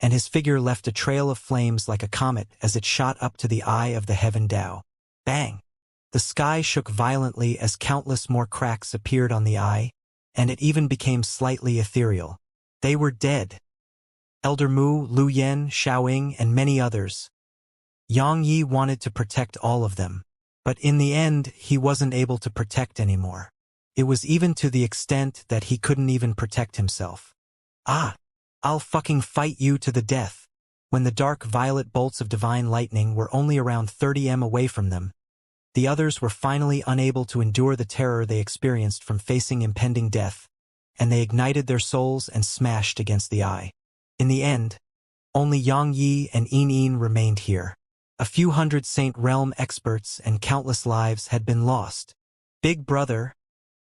and his figure left a trail of flames like a comet as it shot up to the eye of the heaven Tao. Bang! The sky shook violently as countless more cracks appeared on the eye, and it even became slightly ethereal. They were dead. Elder Mu, Lu Yen, Xiaoying, and many others. Yang Yi wanted to protect all of them, but in the end he wasn't able to protect anymore. It was even to the extent that he couldn't even protect himself. Ah! I'll fucking fight you to the death. When the dark violet bolts of divine lightning were only around 30 m away from them, the others were finally unable to endure the terror they experienced from facing impending death, and they ignited their souls and smashed against the eye. In the end, only Yang Yi and In remained here. A few hundred Saint Realm experts and countless lives had been lost. Big brother,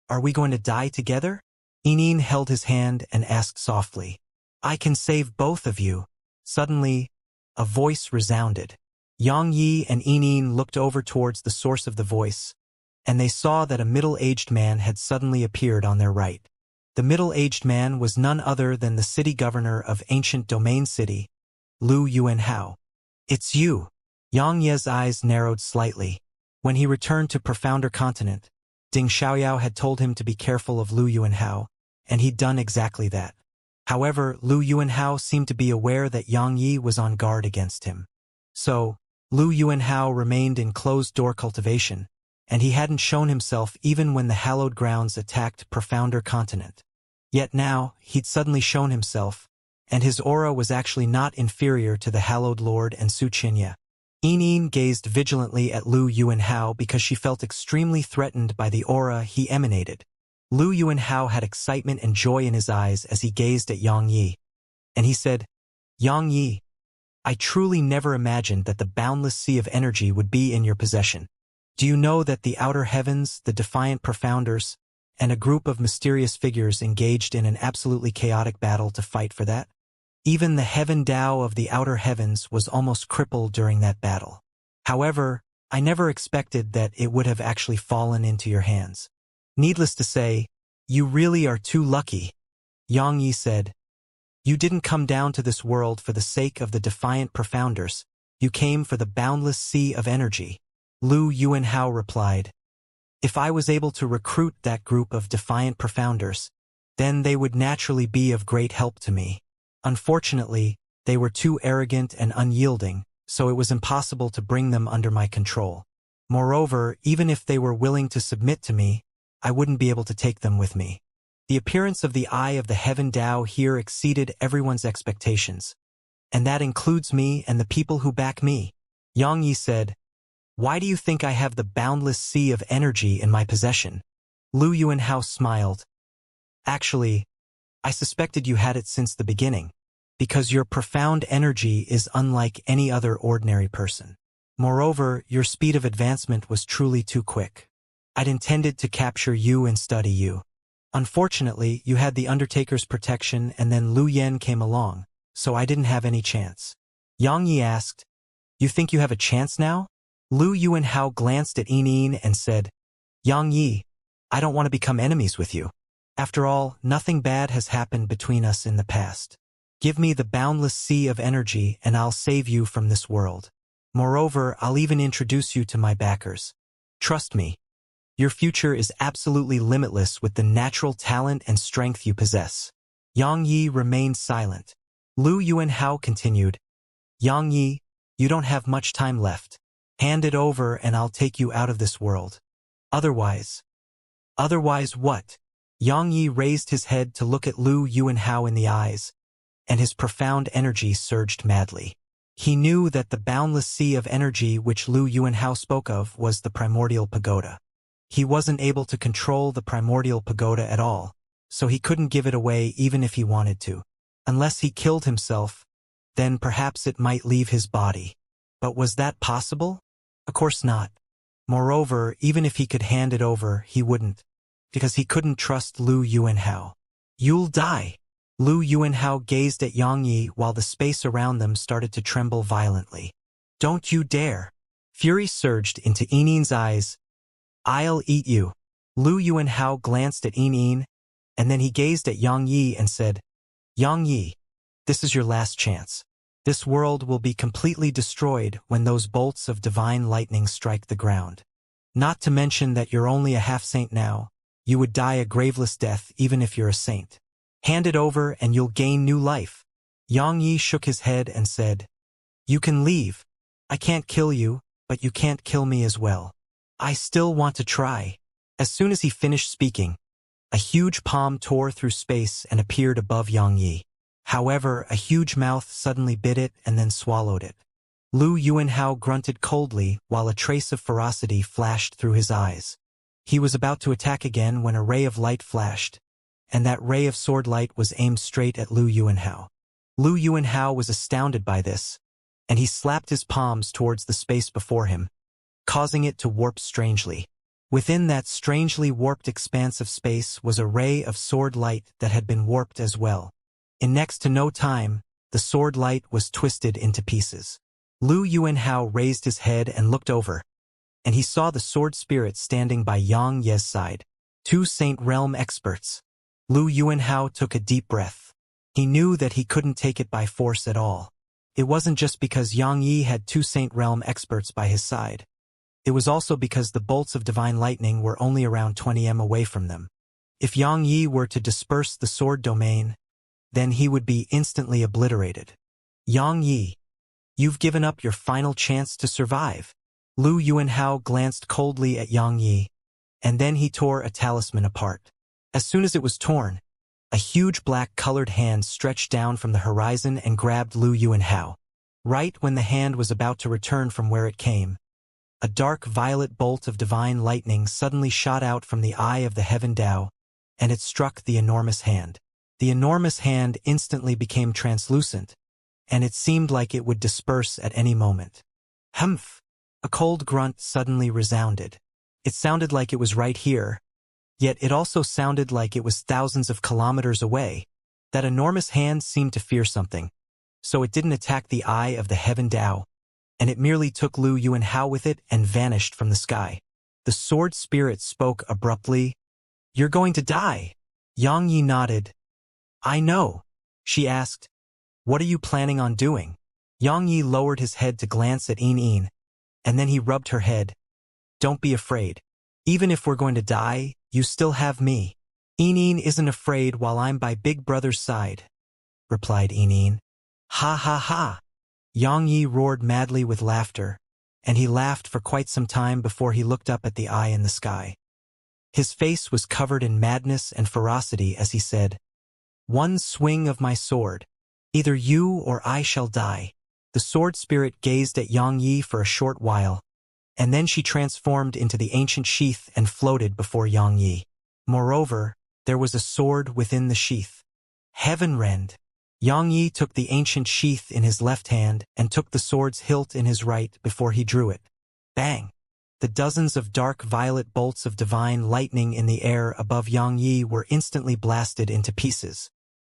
are we going to die together? In held his hand and asked softly. I can save both of you. Suddenly, a voice resounded. Yang Yi and In looked over towards the source of the voice, and they saw that a middle-aged man had suddenly appeared on their right. The middle-aged man was none other than the city governor of ancient domain city, Lu Yuanhao. It's you. Yang Ye's eyes narrowed slightly. When he returned to Profounder Continent, Ding Xiaoyao had told him to be careful of Lu Yuanhao, and he'd done exactly that. However, Lu Yuanhao seemed to be aware that Yang Yi was on guard against him. So, Lu Yuanhao remained in closed-door cultivation, and he hadn't shown himself even when the hallowed grounds attacked Profounder Continent. Yet now, he'd suddenly shown himself, and his aura was actually not inferior to the hallowed lord and Xianxia. In gazed vigilantly at Lu Yuanhao because she felt extremely threatened by the aura he emanated. Lu Yuanhao had excitement and joy in his eyes as he gazed at Yang Yi. And he said, Yang Yi, I truly never imagined that the boundless sea of energy would be in your possession. Do you know that the outer heavens, the defiant profounders, and a group of mysterious figures engaged in an absolutely chaotic battle to fight for that? Even the heaven Tao of the outer heavens was almost crippled during that battle. However, I never expected that it would have actually fallen into your hands. Needless to say, you really are too lucky. Yang Yi said, you didn't come down to this world for the sake of the defiant profounders. You came for the boundless sea of energy. Lu Yuanhao replied, if I was able to recruit that group of defiant profounders, then they would naturally be of great help to me. Unfortunately, they were too arrogant and unyielding, so it was impossible to bring them under my control. Moreover, even if they were willing to submit to me, I wouldn't be able to take them with me. The appearance of the eye of the heaven Tao here exceeded everyone's expectations, and that includes me and the people who back me. Yang Yi said, why do you think I have the boundless sea of energy in my possession? Lu Yuanhao smiled. Actually, I suspected you had it since the beginning, because your profound energy is unlike any other ordinary person. Moreover, your speed of advancement was truly too quick. I'd intended to capture you and study you. Unfortunately, you had the Undertaker's protection and then Lu Yen came along, so I didn't have any chance. Yang Yi asked, you think you have a chance now? Lu Yuanhao glanced at In and said, Yang Yi, I don't want to become enemies with you. After all, nothing bad has happened between us in the past. Give me the boundless sea of energy and I'll save you from this world. Moreover, I'll even introduce you to my backers. Trust me. Your future is absolutely limitless with the natural talent and strength you possess. Yang Yi remained silent. Lu Yuanhao continued, Yang Yi, you don't have much time left. Hand it over and I'll take you out of this world. Otherwise what? Yang Yi raised his head to look at Lu Yuanhao in the eyes, and his profound energy surged madly. He knew that the boundless sea of energy which Lu Yuanhao spoke of was the primordial pagoda. He wasn't able to control the primordial pagoda at all, so he couldn't give it away even if he wanted to. Unless he killed himself, then perhaps it might leave his body. But was that possible? Of course not. Moreover, even if he could hand it over, he wouldn't, because he couldn't trust Lu Yuanhao. You'll die. Lu Yuanhao gazed at Yang Yi while the space around them started to tremble violently. Don't you dare. Fury surged into Yinin's eyes. I'll eat you. Lu Yuanhao glanced at Yin, and then he gazed at Yang Yi and said, Yang Yi, this is your last chance. This world will be completely destroyed when those bolts of divine lightning strike the ground. Not to mention that you're only a half-saint now. You would die a graveless death even if you're a saint. Hand it over and you'll gain new life. Yang Yi shook his head and said, You can leave. I can't kill you, but you can't kill me as well. I still want to try. As soon as he finished speaking, a huge palm tore through space and appeared above Yang Yi. However, a huge mouth suddenly bit it and then swallowed it. Lu Yuanhao grunted coldly while a trace of ferocity flashed through his eyes. He was about to attack again when a ray of light flashed, and that ray of sword light was aimed straight at Lu Yuanhao. Lu Yuanhao was astounded by this, and he slapped his palms towards the space before him, causing it to warp strangely. Within that strangely warped expanse of space was a ray of sword light that had been warped as well. In next to no time, the sword light was twisted into pieces. Lu Yuanhao raised his head and looked over, and he saw the sword spirit standing by Yang Ye's side. 2 Saint Realm experts. Lu Yuanhao took a deep breath. He knew that he couldn't take it by force at all. It wasn't just because Yang Yi had 2 Saint Realm experts by his side. It was also because the bolts of divine lightning were only around 20 m away from them. If Yang Yi were to disperse the sword domain, then he would be instantly obliterated. Yang Yi, you've given up your final chance to survive. Lu Yuanhao glanced coldly at Yang Yi, and then he tore a talisman apart. As soon as it was torn, a huge black-colored hand stretched down from the horizon and grabbed Lu Yuanhao. Right when the hand was about to return from where it came, a dark violet bolt of divine lightning suddenly shot out from the eye of the Heaven Dao, and it struck the enormous hand. The enormous hand instantly became translucent, and it seemed like it would disperse at any moment. Humph! A cold grunt suddenly resounded. It sounded like it was right here, yet it also sounded like it was thousands of kilometers away. That enormous hand seemed to fear something, so it didn't attack the eye of the Heaven Dao, and it merely took Lu Yuanhao with it and vanished from the sky. The sword spirit spoke abruptly. You're going to die. Yang Yi nodded. I know. She asked, What are you planning on doing? Yang Yi lowered his head to glance at Yin, and then he rubbed her head. Don't be afraid. Even if we're going to die, you still have me. Yin isn't afraid while I'm by Big Brother's side, replied Yin. Ha ha ha. Yang Yi roared madly with laughter, and he laughed for quite some time before he looked up at the eye in the sky. His face was covered in madness and ferocity as he said, One swing of my sword. Either you or I shall die. The sword spirit gazed at Yang Yi for a short while, and then she transformed into the ancient sheath and floated before Yang Yi. Moreover, there was a sword within the sheath. Heavenrend. Yang Yi took the ancient sheath in his left hand and took the sword's hilt in his right before he drew it. Bang! The dozens of dark violet bolts of divine lightning in the air above Yang Yi were instantly blasted into pieces.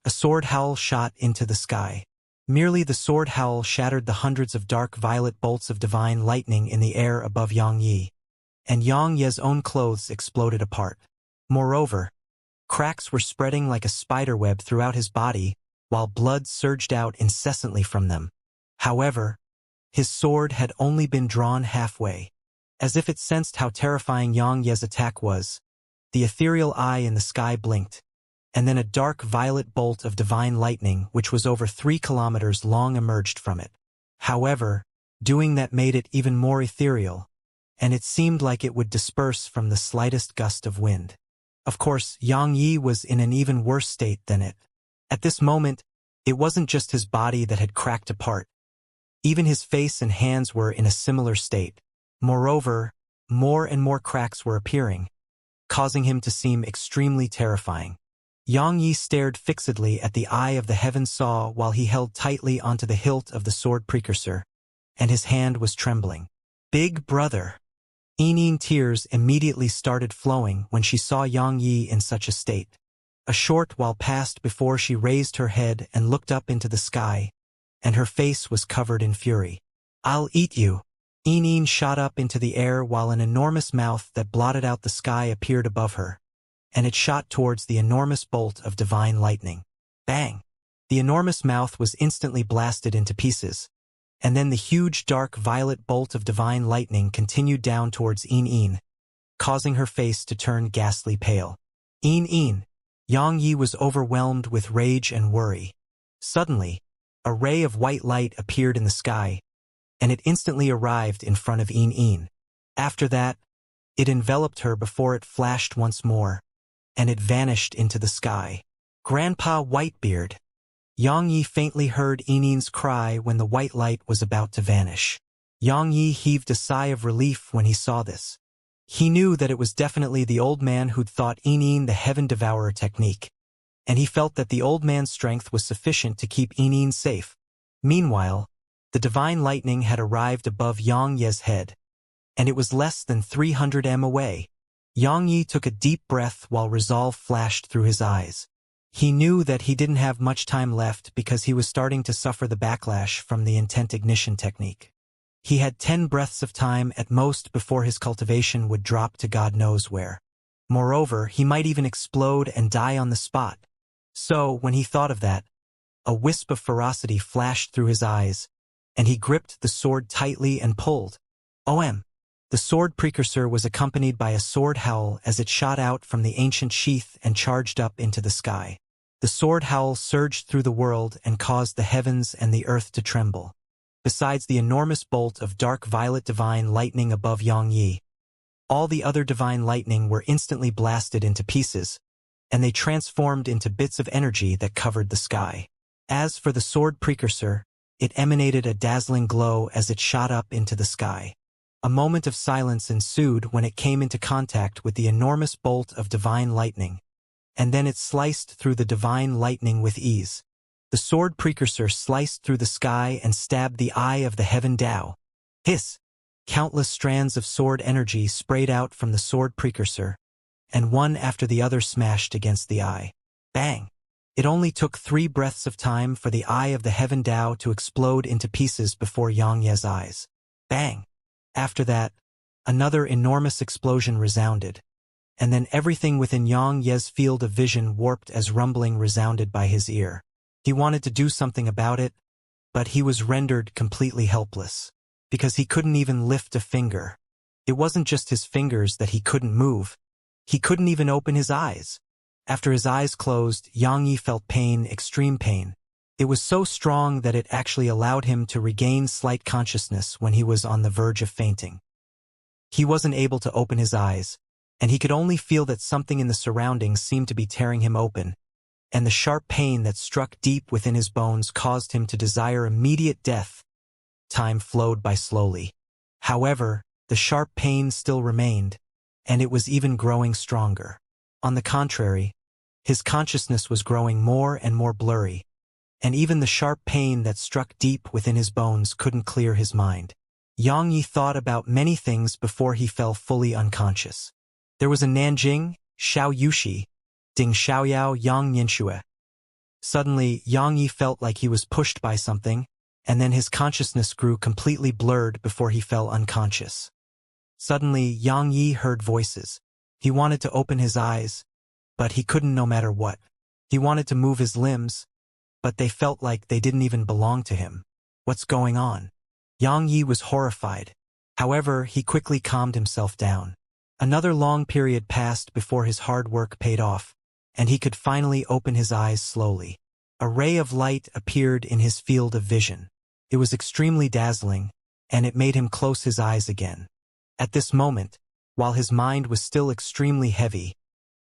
A sword howl shot into the sky. Merely the sword howl shattered the hundreds of dark violet bolts of divine lightning in the air above Yang Yi, and Yang Ye's own clothes exploded apart. Moreover, cracks were spreading like a spiderweb throughout his body, while blood surged out incessantly from them. However, his sword had only been drawn halfway. As if it sensed how terrifying Yang Ye's attack was, the ethereal eye in the sky blinked, and then a dark violet bolt of divine lightning which was over 3 kilometers long emerged from it. However, doing that made it even more ethereal, and it seemed like it would disperse from the slightest gust of wind. Of course, Yang Yi was in an even worse state than it. At this moment, it wasn't just his body that had cracked apart. Even his face and hands were in a similar state. Moreover, more and more cracks were appearing, causing him to seem extremely terrifying. Yang Yi stared fixedly at the eye of the heaven saw while he held tightly onto the hilt of the sword precursor, and his hand was trembling. Big brother! Yinyin tears immediately started flowing when she saw Yang Yi in such a state. A short while passed before she raised her head and looked up into the sky, and her face was covered in fury. "I'll eat you!" Yinyin shot up into the air while an enormous mouth that blotted out the sky appeared above her, and it shot towards the enormous bolt of divine lightning. Bang! The enormous mouth was instantly blasted into pieces, and then the huge dark violet bolt of divine lightning continued down towards Yinyin, causing her face to turn ghastly pale. Yinyin! Yang Yi was overwhelmed with rage and worry. Suddenly, a ray of white light appeared in the sky, and it instantly arrived in front of Yinyin. After that, it enveloped her before it flashed once more, and it vanished into the sky. "Grandpa Whitebeard!" Yang Yi faintly heard Yinin's cry when the white light was about to vanish. Yang Yi heaved a sigh of relief when he saw this. He knew that it was definitely the old man who'd taught Yinin the Heaven Devourer technique, and he felt that the old man's strength was sufficient to keep Yinin safe. Meanwhile, the divine lightning had arrived above Yang Ye's head, and it was less than 300 m away. Yang Yi took a deep breath while resolve flashed through his eyes. He knew that he didn't have much time left because he was starting to suffer the backlash from the intent ignition technique. He had 10 breaths of time at most before his cultivation would drop to God knows where. Moreover, he might even explode and die on the spot. So, when he thought of that, a wisp of ferocity flashed through his eyes, and he gripped the sword tightly and pulled. OM! The sword precursor was accompanied by a sword howl as it shot out from the ancient sheath and charged up into the sky. The sword howl surged through the world and caused the heavens and the earth to tremble. Besides the enormous bolt of dark violet divine lightning above Yang Yi, all the other divine lightning were instantly blasted into pieces, and they transformed into bits of energy that covered the sky. As for the sword precursor, it emanated a dazzling glow as it shot up into the sky. A moment of silence ensued when it came into contact with the enormous bolt of divine lightning, and then it sliced through the divine lightning with ease. The sword precursor sliced through the sky and stabbed the eye of the heaven Tao. Hiss! Countless strands of sword energy sprayed out from the sword precursor, and one after the other smashed against the eye. Bang! It only took 3 breaths of time for the eye of the heaven Tao to explode into pieces before Yang Ye's eyes. Bang! After that, another enormous explosion resounded, and then everything within Yang Ye's field of vision warped as rumbling resounded by his ear. He wanted to do something about it, but he was rendered completely helpless, because he couldn't even lift a finger. It wasn't just his fingers that he couldn't move. He couldn't even open his eyes. After his eyes closed, Yang Yi felt pain, extreme pain. It was so strong that it actually allowed him to regain slight consciousness when he was on the verge of fainting. He wasn't able to open his eyes, and he could only feel that something in the surroundings seemed to be tearing him open, and the sharp pain that struck deep within his bones caused him to desire immediate death. Time flowed by slowly. However, the sharp pain still remained, and it was even growing stronger. On the contrary, his consciousness was growing more and more blurry, and even the sharp pain that struck deep within his bones couldn't clear his mind. Yang Yi thought about many things before he fell fully unconscious. There was a Nanjing, Xiao Yushi, Ding Xiaoyao Yang Nianxue. Suddenly, Yang Yi felt like he was pushed by something, and then his consciousness grew completely blurred before he fell unconscious. Suddenly, Yang Yi heard voices. He wanted to open his eyes, but he couldn't no matter what. He wanted to move his limbs, but they felt like they didn't even belong to him. What's going on? Yang Yi was horrified. However, he quickly calmed himself down. Another long period passed before his hard work paid off, and he could finally open his eyes slowly. A ray of light appeared in his field of vision. It was extremely dazzling, and it made him close his eyes again. At this moment, while his mind was still extremely heavy,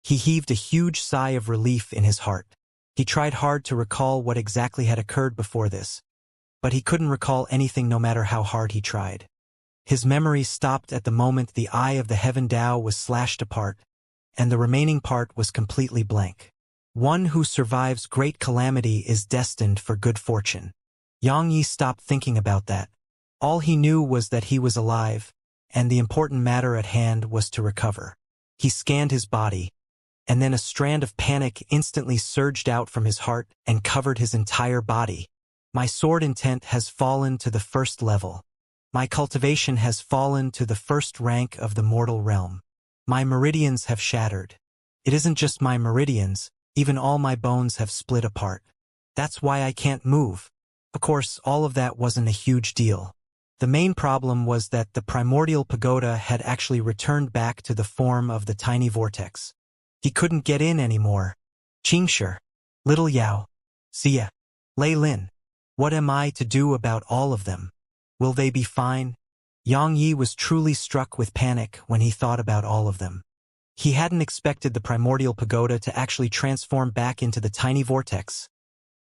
he heaved a huge sigh of relief in his heart. He tried hard to recall what exactly had occurred before this, but he couldn't recall anything no matter how hard he tried. His memory stopped at the moment the eye of the heaven Tao was slashed apart, and the remaining part was completely blank. One who survives great calamity is destined for good fortune. Yang Yi stopped thinking about that. All he knew was that he was alive, and the important matter at hand was to recover. He scanned his body, and then a strand of panic instantly surged out from his heart and covered his entire body. My sword intent has fallen to the first level. My cultivation has fallen to the first rank of the mortal realm. My meridians have shattered. It isn't just my meridians, even all my bones have split apart. That's why I can't move. Of course, all of that wasn't a huge deal. The main problem was that the primordial pagoda had actually returned back to the form of the tiny vortex. He couldn't get in anymore. Xianxia, Little Yao, Xia, Lei Lin. What am I to do about all of them? Will they be fine? Yang Yi was truly struck with panic when he thought about all of them. He hadn't expected the primordial pagoda to actually transform back into the tiny vortex.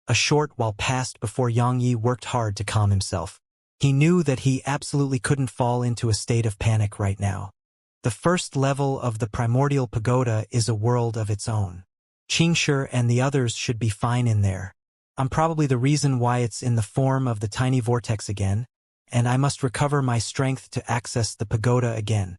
A short while passed before Yang Yi worked hard to calm himself. He knew that he absolutely couldn't fall into a state of panic right now. The first level of the primordial pagoda is a world of its own. Xianxia and the others should be fine in there. I'm probably the reason why it's in the form of the tiny vortex again, and I must recover my strength to access the pagoda again.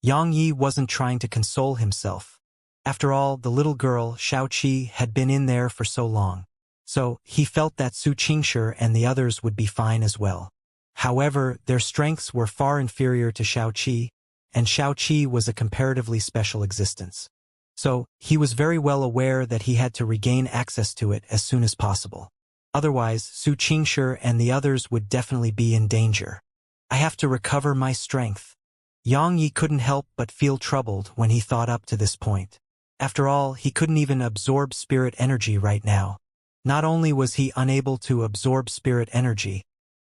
Yang Yi wasn't trying to console himself. After all, the little girl, Xiaoqi, had been in there for so long. So, he felt that Su Xianxia and the others would be fine as well. However, their strengths were far inferior to Xiaoqi, and Xiaoqi was a comparatively special existence. So, he was very well aware that he had to regain access to it as soon as possible. Otherwise, Su Xianxia and the others would definitely be in danger. I have to recover my strength. Yang Yi couldn't help but feel troubled when he thought up to this point. After all, he couldn't even absorb spirit energy right now. Not only was he unable to absorb spirit energy,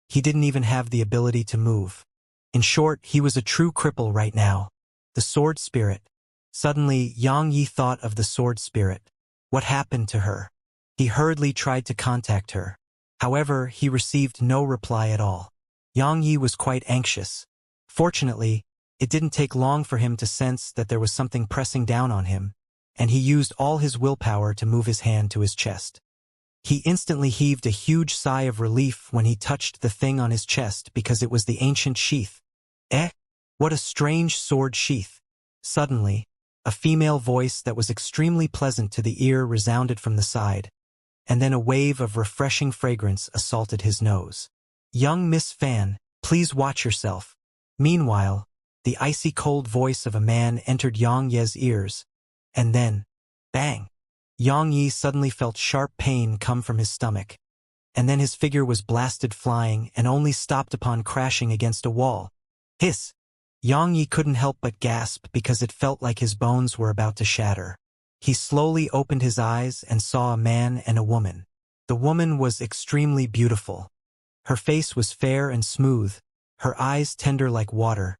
he didn't even have the ability to move. In short, he was a true cripple right now. The sword spirit. Suddenly, Yang Yi thought of the sword spirit. What happened to her? He hurriedly tried to contact her. However, he received no reply at all. Yang Yi was quite anxious. Fortunately, it didn't take long for him to sense that there was something pressing down on him, and he used all his willpower to move his hand to his chest. He instantly heaved a huge sigh of relief when he touched the thing on his chest because it was the ancient sheath. Eh? What a strange sword sheath. Suddenly, a female voice that was extremely pleasant to the ear resounded from the side, and then a wave of refreshing fragrance assaulted his nose. Young Miss Fan, please watch yourself. Meanwhile, the icy cold voice of a man entered Yang Ye's ears, and then, bang! Yang Yi suddenly felt sharp pain come from his stomach, and then his figure was blasted flying and only stopped upon crashing against a wall. Hiss! Yang Yi couldn't help but gasp because it felt like his bones were about to shatter. He slowly opened his eyes and saw a man and a woman. The woman was extremely beautiful. Her face was fair and smooth, her eyes tender like water,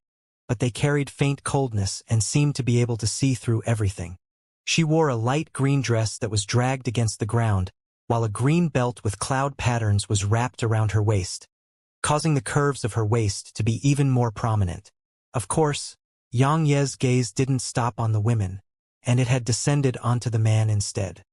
but they carried faint coldness and seemed to be able to see through everything. She wore a light green dress that was dragged against the ground, while a green belt with cloud patterns was wrapped around her waist, causing the curves of her waist to be even more prominent. Of course, Yang Ye's gaze didn't stop on the women, and it had descended onto the man instead.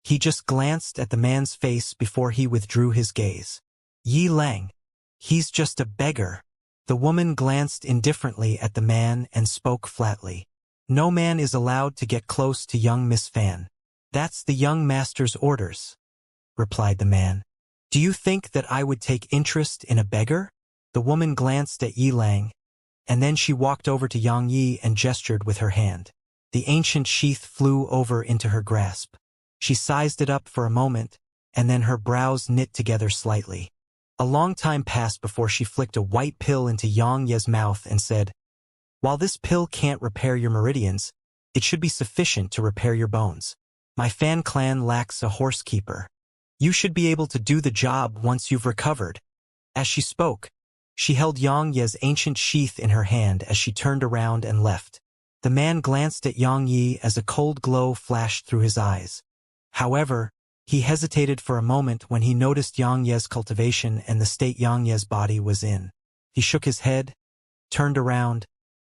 He just glanced at the man's face before he withdrew his gaze. Yi Lang. He's just a beggar. The woman glanced indifferently at the man and spoke flatly. No man is allowed to get close to young Miss Fan. That's the young master's orders, replied the man. Do you think that I would take interest in a beggar? The woman glanced at Yi Lang, And then she walked over to Yang Yi and gestured with her hand. The ancient sheath flew over into her grasp. She sized it up for a moment, and then her brows knit together slightly. A long time passed before she flicked a white pill into Yang Ye's mouth and said, "While this pill can't repair your meridians, it should be sufficient to repair your bones. My Fan clan lacks a horsekeeper. You should be able to do the job once you've recovered." As she spoke, she held Yang Ye's ancient sheath in her hand as she turned around and left. The man glanced at Yang Yi as a cold glow flashed through his eyes. However, he hesitated for a moment when he noticed Yang Ye's cultivation and the state Yang Ye's body was in. He shook his head, turned around,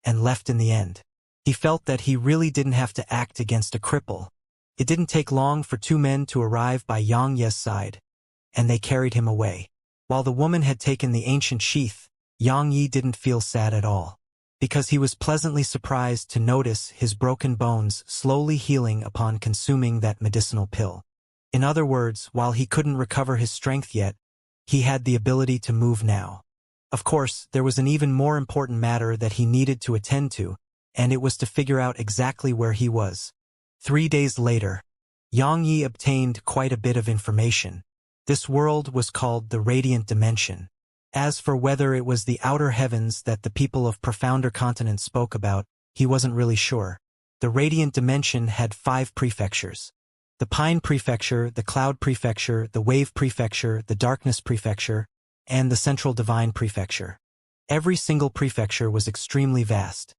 and left in the end. He felt that he really didn't have to act against a cripple. It didn't take long for two men to arrive by Yang Ye's side, and they carried him away. While the woman had taken the ancient sheath, Yang Yi didn't feel sad at all, because he was pleasantly surprised to notice his broken bones slowly healing upon consuming that medicinal pill. In other words, while he couldn't recover his strength yet, he had the ability to move now. Of course, there was an even more important matter that he needed to attend to, and it was to figure out exactly where he was. 3 days later, Yang Yi obtained quite a bit of information. This world was called the Radiant Dimension. As for whether it was the outer heavens that the people of Profounder Continent spoke about, he wasn't really sure. The Radiant Dimension had 5 prefectures. The Pine Prefecture, the Cloud Prefecture, the Wave Prefecture, the Darkness Prefecture, and the Central Divine Prefecture. Every single prefecture was extremely vast.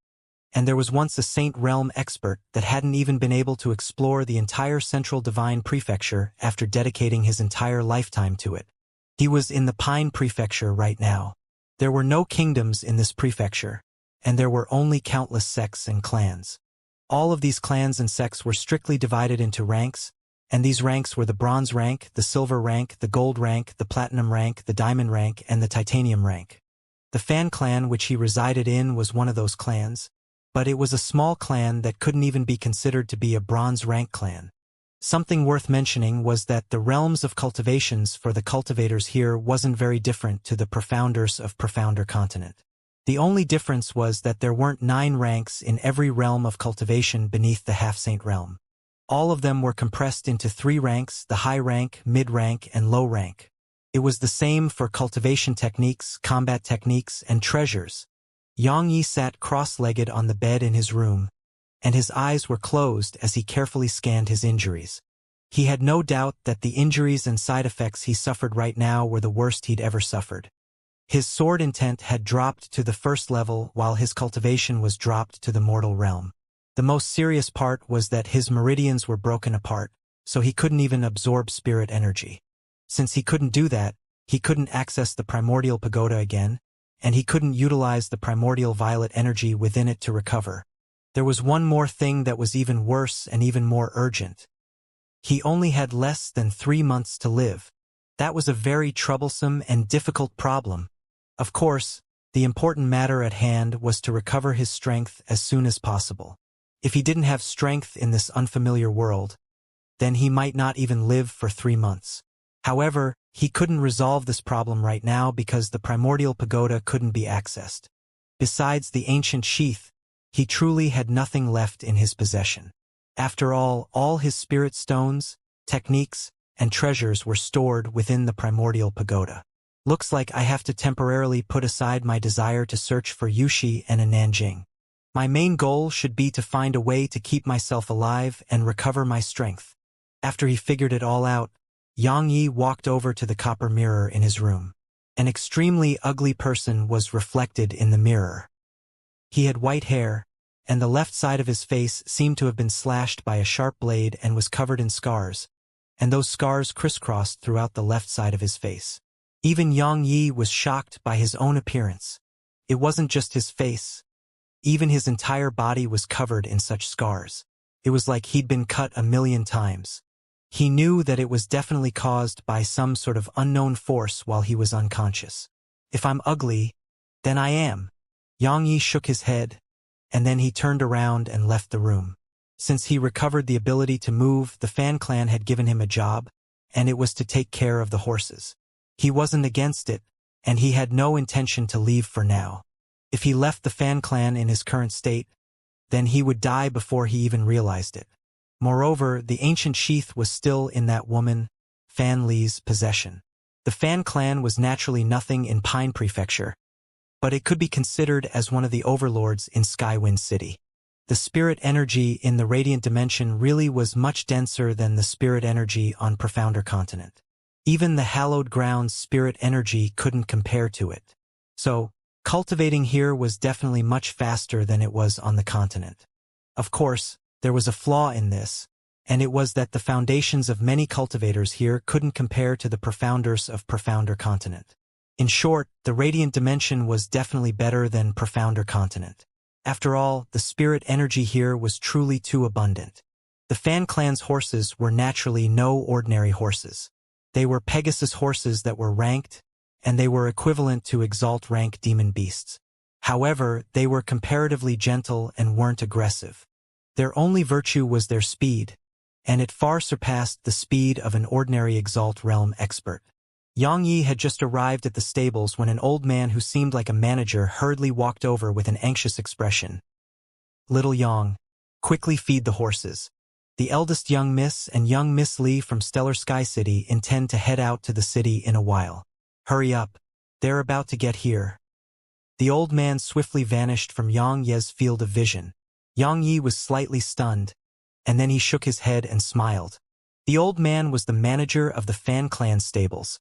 And there was once a Saint Realm expert that hadn't even been able to explore the entire Central Divine Prefecture after dedicating his entire lifetime to it. He was in the Pine Prefecture right now. There were no kingdoms in this prefecture, and there were only countless sects and clans. All of these clans and sects were strictly divided into ranks, and these ranks were the bronze rank, the silver rank, the gold rank, the platinum rank, the diamond rank, and the titanium rank. The Fan clan which he resided in was one of those clans, but it was a small clan that couldn't even be considered to be a bronze rank clan. Something worth mentioning was that the realms of cultivations for the cultivators here wasn't very different to the profounders of Profounder Continent. The only difference was that there weren't 9 ranks in every realm of cultivation beneath the half-saint realm. All of them were compressed into 3 ranks, the high rank, mid rank, and low rank. It was the same for cultivation techniques, combat techniques, and treasures. Yang Yi sat cross-legged on the bed in his room, and his eyes were closed as he carefully scanned his injuries. He had no doubt that the injuries and side effects he suffered right now were the worst he'd ever suffered. His sword intent had dropped to the 1st level while his cultivation was dropped to the mortal realm. The most serious part was that his meridians were broken apart, so he couldn't even absorb spirit energy. Since he couldn't do that, he couldn't access the primordial pagoda again, and he couldn't utilize the primordial violet energy within it to recover. There was one more thing that was even worse and even more urgent. He only had less than 3 months to live. That was a very troublesome and difficult problem. Of course, the important matter at hand was to recover his strength as soon as possible. If he didn't have strength in this unfamiliar world, then he might not even live for 3 months. However, he couldn't resolve this problem right now because the primordial pagoda couldn't be accessed. Besides the ancient sheath, he truly had nothing left in his possession. After all his spirit stones, techniques, and treasures were stored within the primordial pagoda. Looks like I have to temporarily put aside my desire to search for Yushi and a Nanjing. My main goal should be to find a way to keep myself alive and recover my strength. After he figured it all out, Yang Yi walked over to the copper mirror in his room. An extremely ugly person was reflected in the mirror. He had white hair, and the left side of his face seemed to have been slashed by a sharp blade and was covered in scars, and those scars crisscrossed throughout the left side of his face. Even Yang Yi was shocked by his own appearance. It wasn't just his face. Even his entire body was covered in such scars. It was like he'd been cut 1,000,000 times. He knew that it was definitely caused by some sort of unknown force while he was unconscious. If I'm ugly, then I am. Yang Yi shook his head, and then he turned around and left the room. Since he recovered the ability to move, the Fan clan had given him a job, and it was to take care of the horses. He wasn't against it, and he had no intention to leave for now. If he left the Fan clan in his current state, then he would die before he even realized it. Moreover, the ancient sheath was still in that woman, Fan Li's possession. The Fan clan was naturally nothing in Pine Prefecture, but it could be considered as one of the overlords in Skywind City. The spirit energy in the Radiant Dimension really was much denser than the spirit energy on Profounder Continent. Even the Hallowed Ground's spirit energy couldn't compare to it. So, cultivating here was definitely much faster than it was on the continent. Of course, there was a flaw in this, and it was that the foundations of many cultivators here couldn't compare to the profounders of Profounder Continent. In short, the Radiant Dimension was definitely better than Profounder Continent. After all, the spirit energy here was truly too abundant. The Fan clan's horses were naturally no ordinary horses. They were Pegasus horses that were ranked, and they were equivalent to Exalt rank demon beasts. However, they were comparatively gentle and weren't aggressive. Their only virtue was their speed, and it far surpassed the speed of an ordinary Exalt realm expert. Xianxia had just arrived at the stables when an old man who seemed like a manager hurriedly walked over with an anxious expression. "Little Yang, quickly feed the horses. The eldest young Miss and young Miss Li from Stellar Sky City intend to head out to the city in a while. Hurry up, they're about to get here." The old man swiftly vanished from Xianxia's field of vision. Xianxia was slightly stunned, and then he shook his head and smiled. The old man was the manager of the Fan clan stables,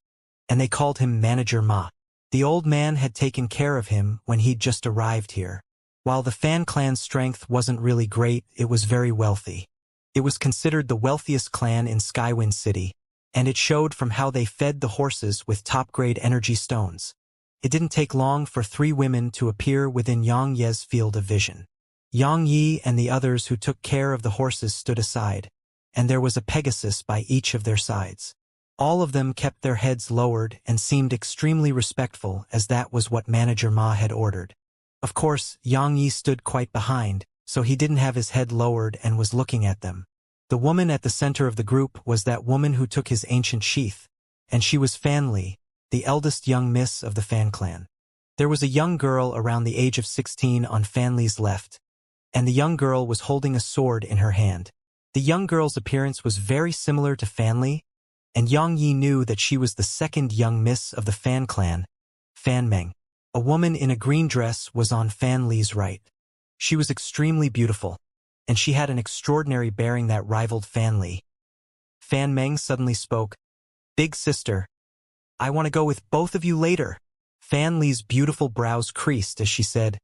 and they called him Manager Ma. The old man had taken care of him when he'd just arrived here. While the Fan clan's strength wasn't really great, it was very wealthy. It was considered the wealthiest clan in Skywind City, and it showed from how they fed the horses with top-grade energy stones. It didn't take long for 3 women to appear within Xianxia's field of vision. Xianxia and the others who took care of the horses stood aside, and there was a Pegasus by each of their sides. All of them kept their heads lowered and seemed extremely respectful, as that was what Manager Ma had ordered. Of course, Xianxia stood quite behind, so he didn't have his head lowered and was looking at them. The woman at the center of the group was that woman who took his ancient sheath, and she was Fan Li, the eldest young miss of the Fan clan. There was a young girl around the age of 16 on Fan Li's left, and the young girl was holding a sword in her hand. The young girl's appearance was very similar to Fan Li, and Xianxia knew that she was the second young miss of the Fan clan, Fan Meng. A woman in a green dress was on Fan Li's right. She was extremely beautiful, and she had an extraordinary bearing that rivaled Fan Li. Fan Meng suddenly spoke. "Big sister, I want to go with both of you later." Fan Li's beautiful brows creased as she said,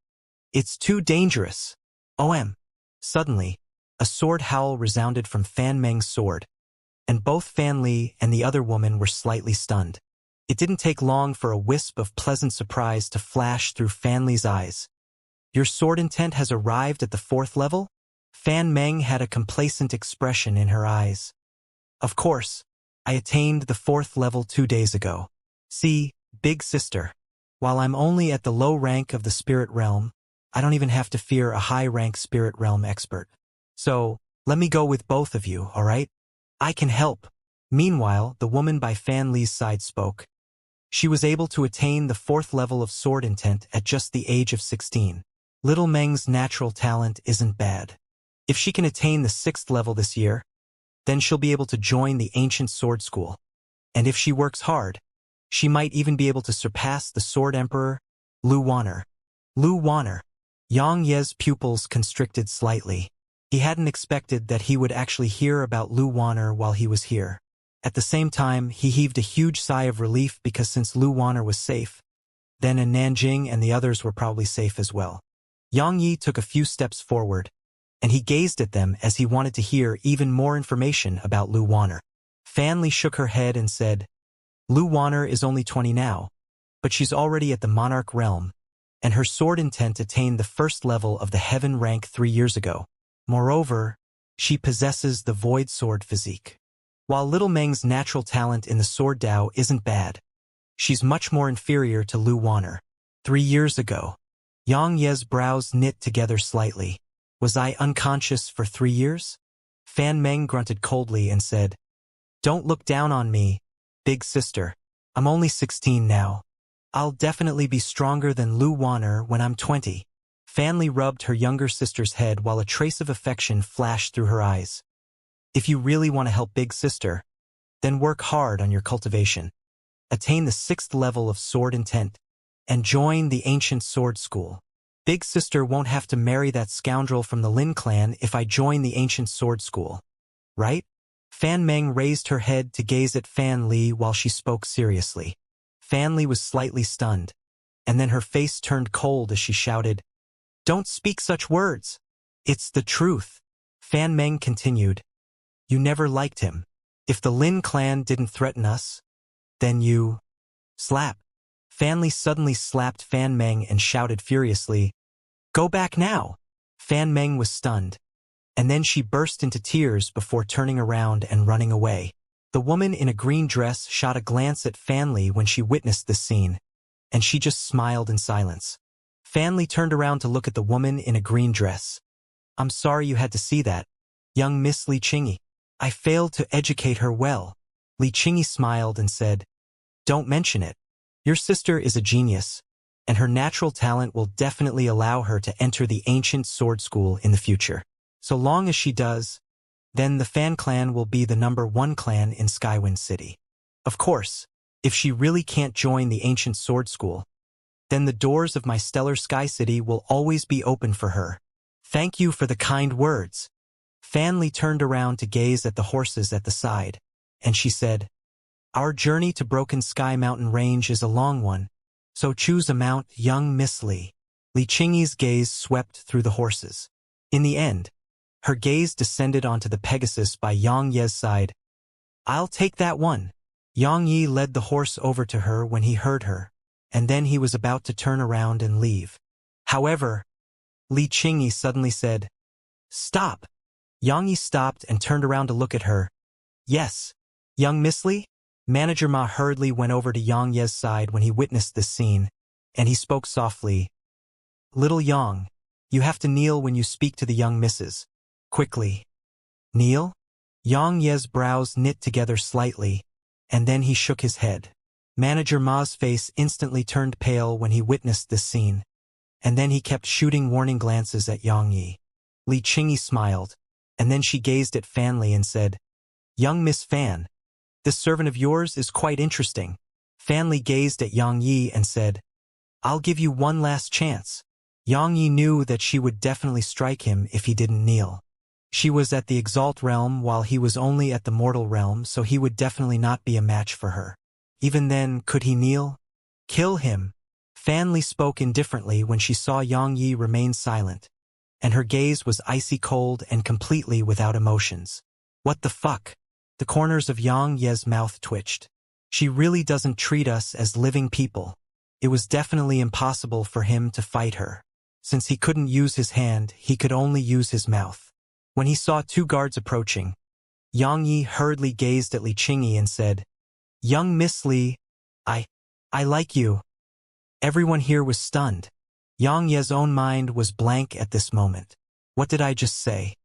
"It's too dangerous. OM." Suddenly, a sword howl resounded from Fan Meng's sword, and both Fan Li and the other woman were slightly stunned. It didn't take long for a wisp of pleasant surprise to flash through Fan Li's eyes. "Your sword intent has arrived at the 4th level?" Fan Meng had a complacent expression in her eyes. "Of course, I attained the 4th level 2 days ago. See, big sister, while I'm only at the low rank of the spirit realm, I don't even have to fear a high-rank spirit realm expert. So, let me go with both of you, alright? I can help." Meanwhile, the woman by Fan Li's side spoke. She was able to attain the 4th level of sword intent at just the age of 16. Little Meng's natural talent isn't bad. If she can attain the 6th level this year, then she'll be able to join the ancient sword school. And if she works hard, she might even be able to surpass the Sword Emperor, Lu Wanner. Lu Wanner. Xianxia's pupils constricted slightly. He hadn't expected that he would actually hear about Lu Wanner while he was here. At the same time, he heaved a huge sigh of relief because since Lu Wanner was safe, then in Nanjing and the others were probably safe as well. Xianxia took a few steps forward, and he gazed at them as he wanted to hear even more information about Lu Wanner. Fan Li shook her head and said, "Lu Wanner is only 20 now, but she's already at the Monarch realm, and her sword intent attained the 1st level of the Heaven rank 3 years ago. Moreover, she possesses the Void Sword physique. While Little Meng's natural talent in the Sword Dao isn't bad, she's much more inferior to Lu Wanner. 3 years ago." Xianxia's brows knit together slightly. "Was I unconscious for 3 years?" Fan Meng grunted coldly and said, "Don't look down on me, big sister. I'm only 16 now. I'll definitely be stronger than Lu Wanner when I'm 20. Fan Li rubbed her younger sister's head while a trace of affection flashed through her eyes. If you really want to help Big Sister, then work hard on your cultivation. Attain the 6th level of sword intent, and join the ancient sword school. Big Sister won't have to marry that scoundrel from the Lin clan if I join the ancient sword school. Right? Fan Meng raised her head to gaze at Fan Li while she spoke seriously. Fan Li was slightly stunned, and then her face turned cold as she shouted, "Don't speak such words! It's the truth." Fan Meng continued, "You never liked him. If the Lin clan didn't threaten us, then you..." Slap. Fan Li suddenly slapped Fan Meng and shouted furiously, "Go back now!" Fan Meng was stunned, and then she burst into tears before turning around and running away. The woman in a green dress shot a glance at Fan Li when she witnessed this scene, and she just smiled in silence. Fan Li turned around to look at the woman in a green dress. "I'm sorry you had to see that, young Miss Li Qingyi. I failed to educate her well." Li Qingyi smiled and said, "Don't mention it. Your sister is a genius, and her natural talent will definitely allow her to enter the ancient sword school in the future. So long as she does, then the Fan clan will be the #1 clan in Skywind City. Of course, if she really can't join the ancient sword school, then the doors of my stellar Sky City will always be open for her. Thank you for the kind words." Fan Li turned around to gaze at the horses at the side, and she said, "Our journey to Broken Sky Mountain Range is a long one, so choose a mount, young Miss Li." Li Qingyi's gaze swept through the horses. In the end, her gaze descended onto the Pegasus by Yang Ye's side. "I'll take that one." Yang Yi led the horse over to her when he heard her, and then he was about to turn around and leave. However, Li Qingyi suddenly said, "Stop." Yang Yi stopped and turned around to look at her. "Yes, young Miss Li?" Manager Ma hurriedly went over to Yang Ye's side when he witnessed this scene, and he spoke softly. "Little Yang, you have to kneel when you speak to the young misses. Quickly." "Kneel?" Yang Ye's brows knit together slightly, and then he shook his head. Manager Ma's face instantly turned pale when he witnessed this scene, and then he kept shooting warning glances at Yang Yi. Li Qingyi smiled, and then she gazed at Fan Li and said, "Young Miss Fan, this servant of yours is quite interesting." Fan Li gazed at Yang Yi and said, "I'll give you one last chance." Yang Yi knew that she would definitely strike him if he didn't kneel. She was at the Exalt realm while he was only at the Mortal realm, so he would definitely not be a match for her. Even then, could he kneel? "Kill him." Fan Li spoke indifferently when she saw Yang Yi remain silent, and her gaze was icy cold and completely without emotions. "What the fuck?" The corners of Yang Ye's mouth twitched. She really doesn't treat us as living people. It was definitely impossible for him to fight her. Since he couldn't use his hand, he could only use his mouth. When he saw 2 guards approaching, Yang Yi hurriedly gazed at Li Qingyi and said, "Young Miss Li, I like you." Everyone here was stunned. Yang Ye's own mind was blank at this moment. What did I just say?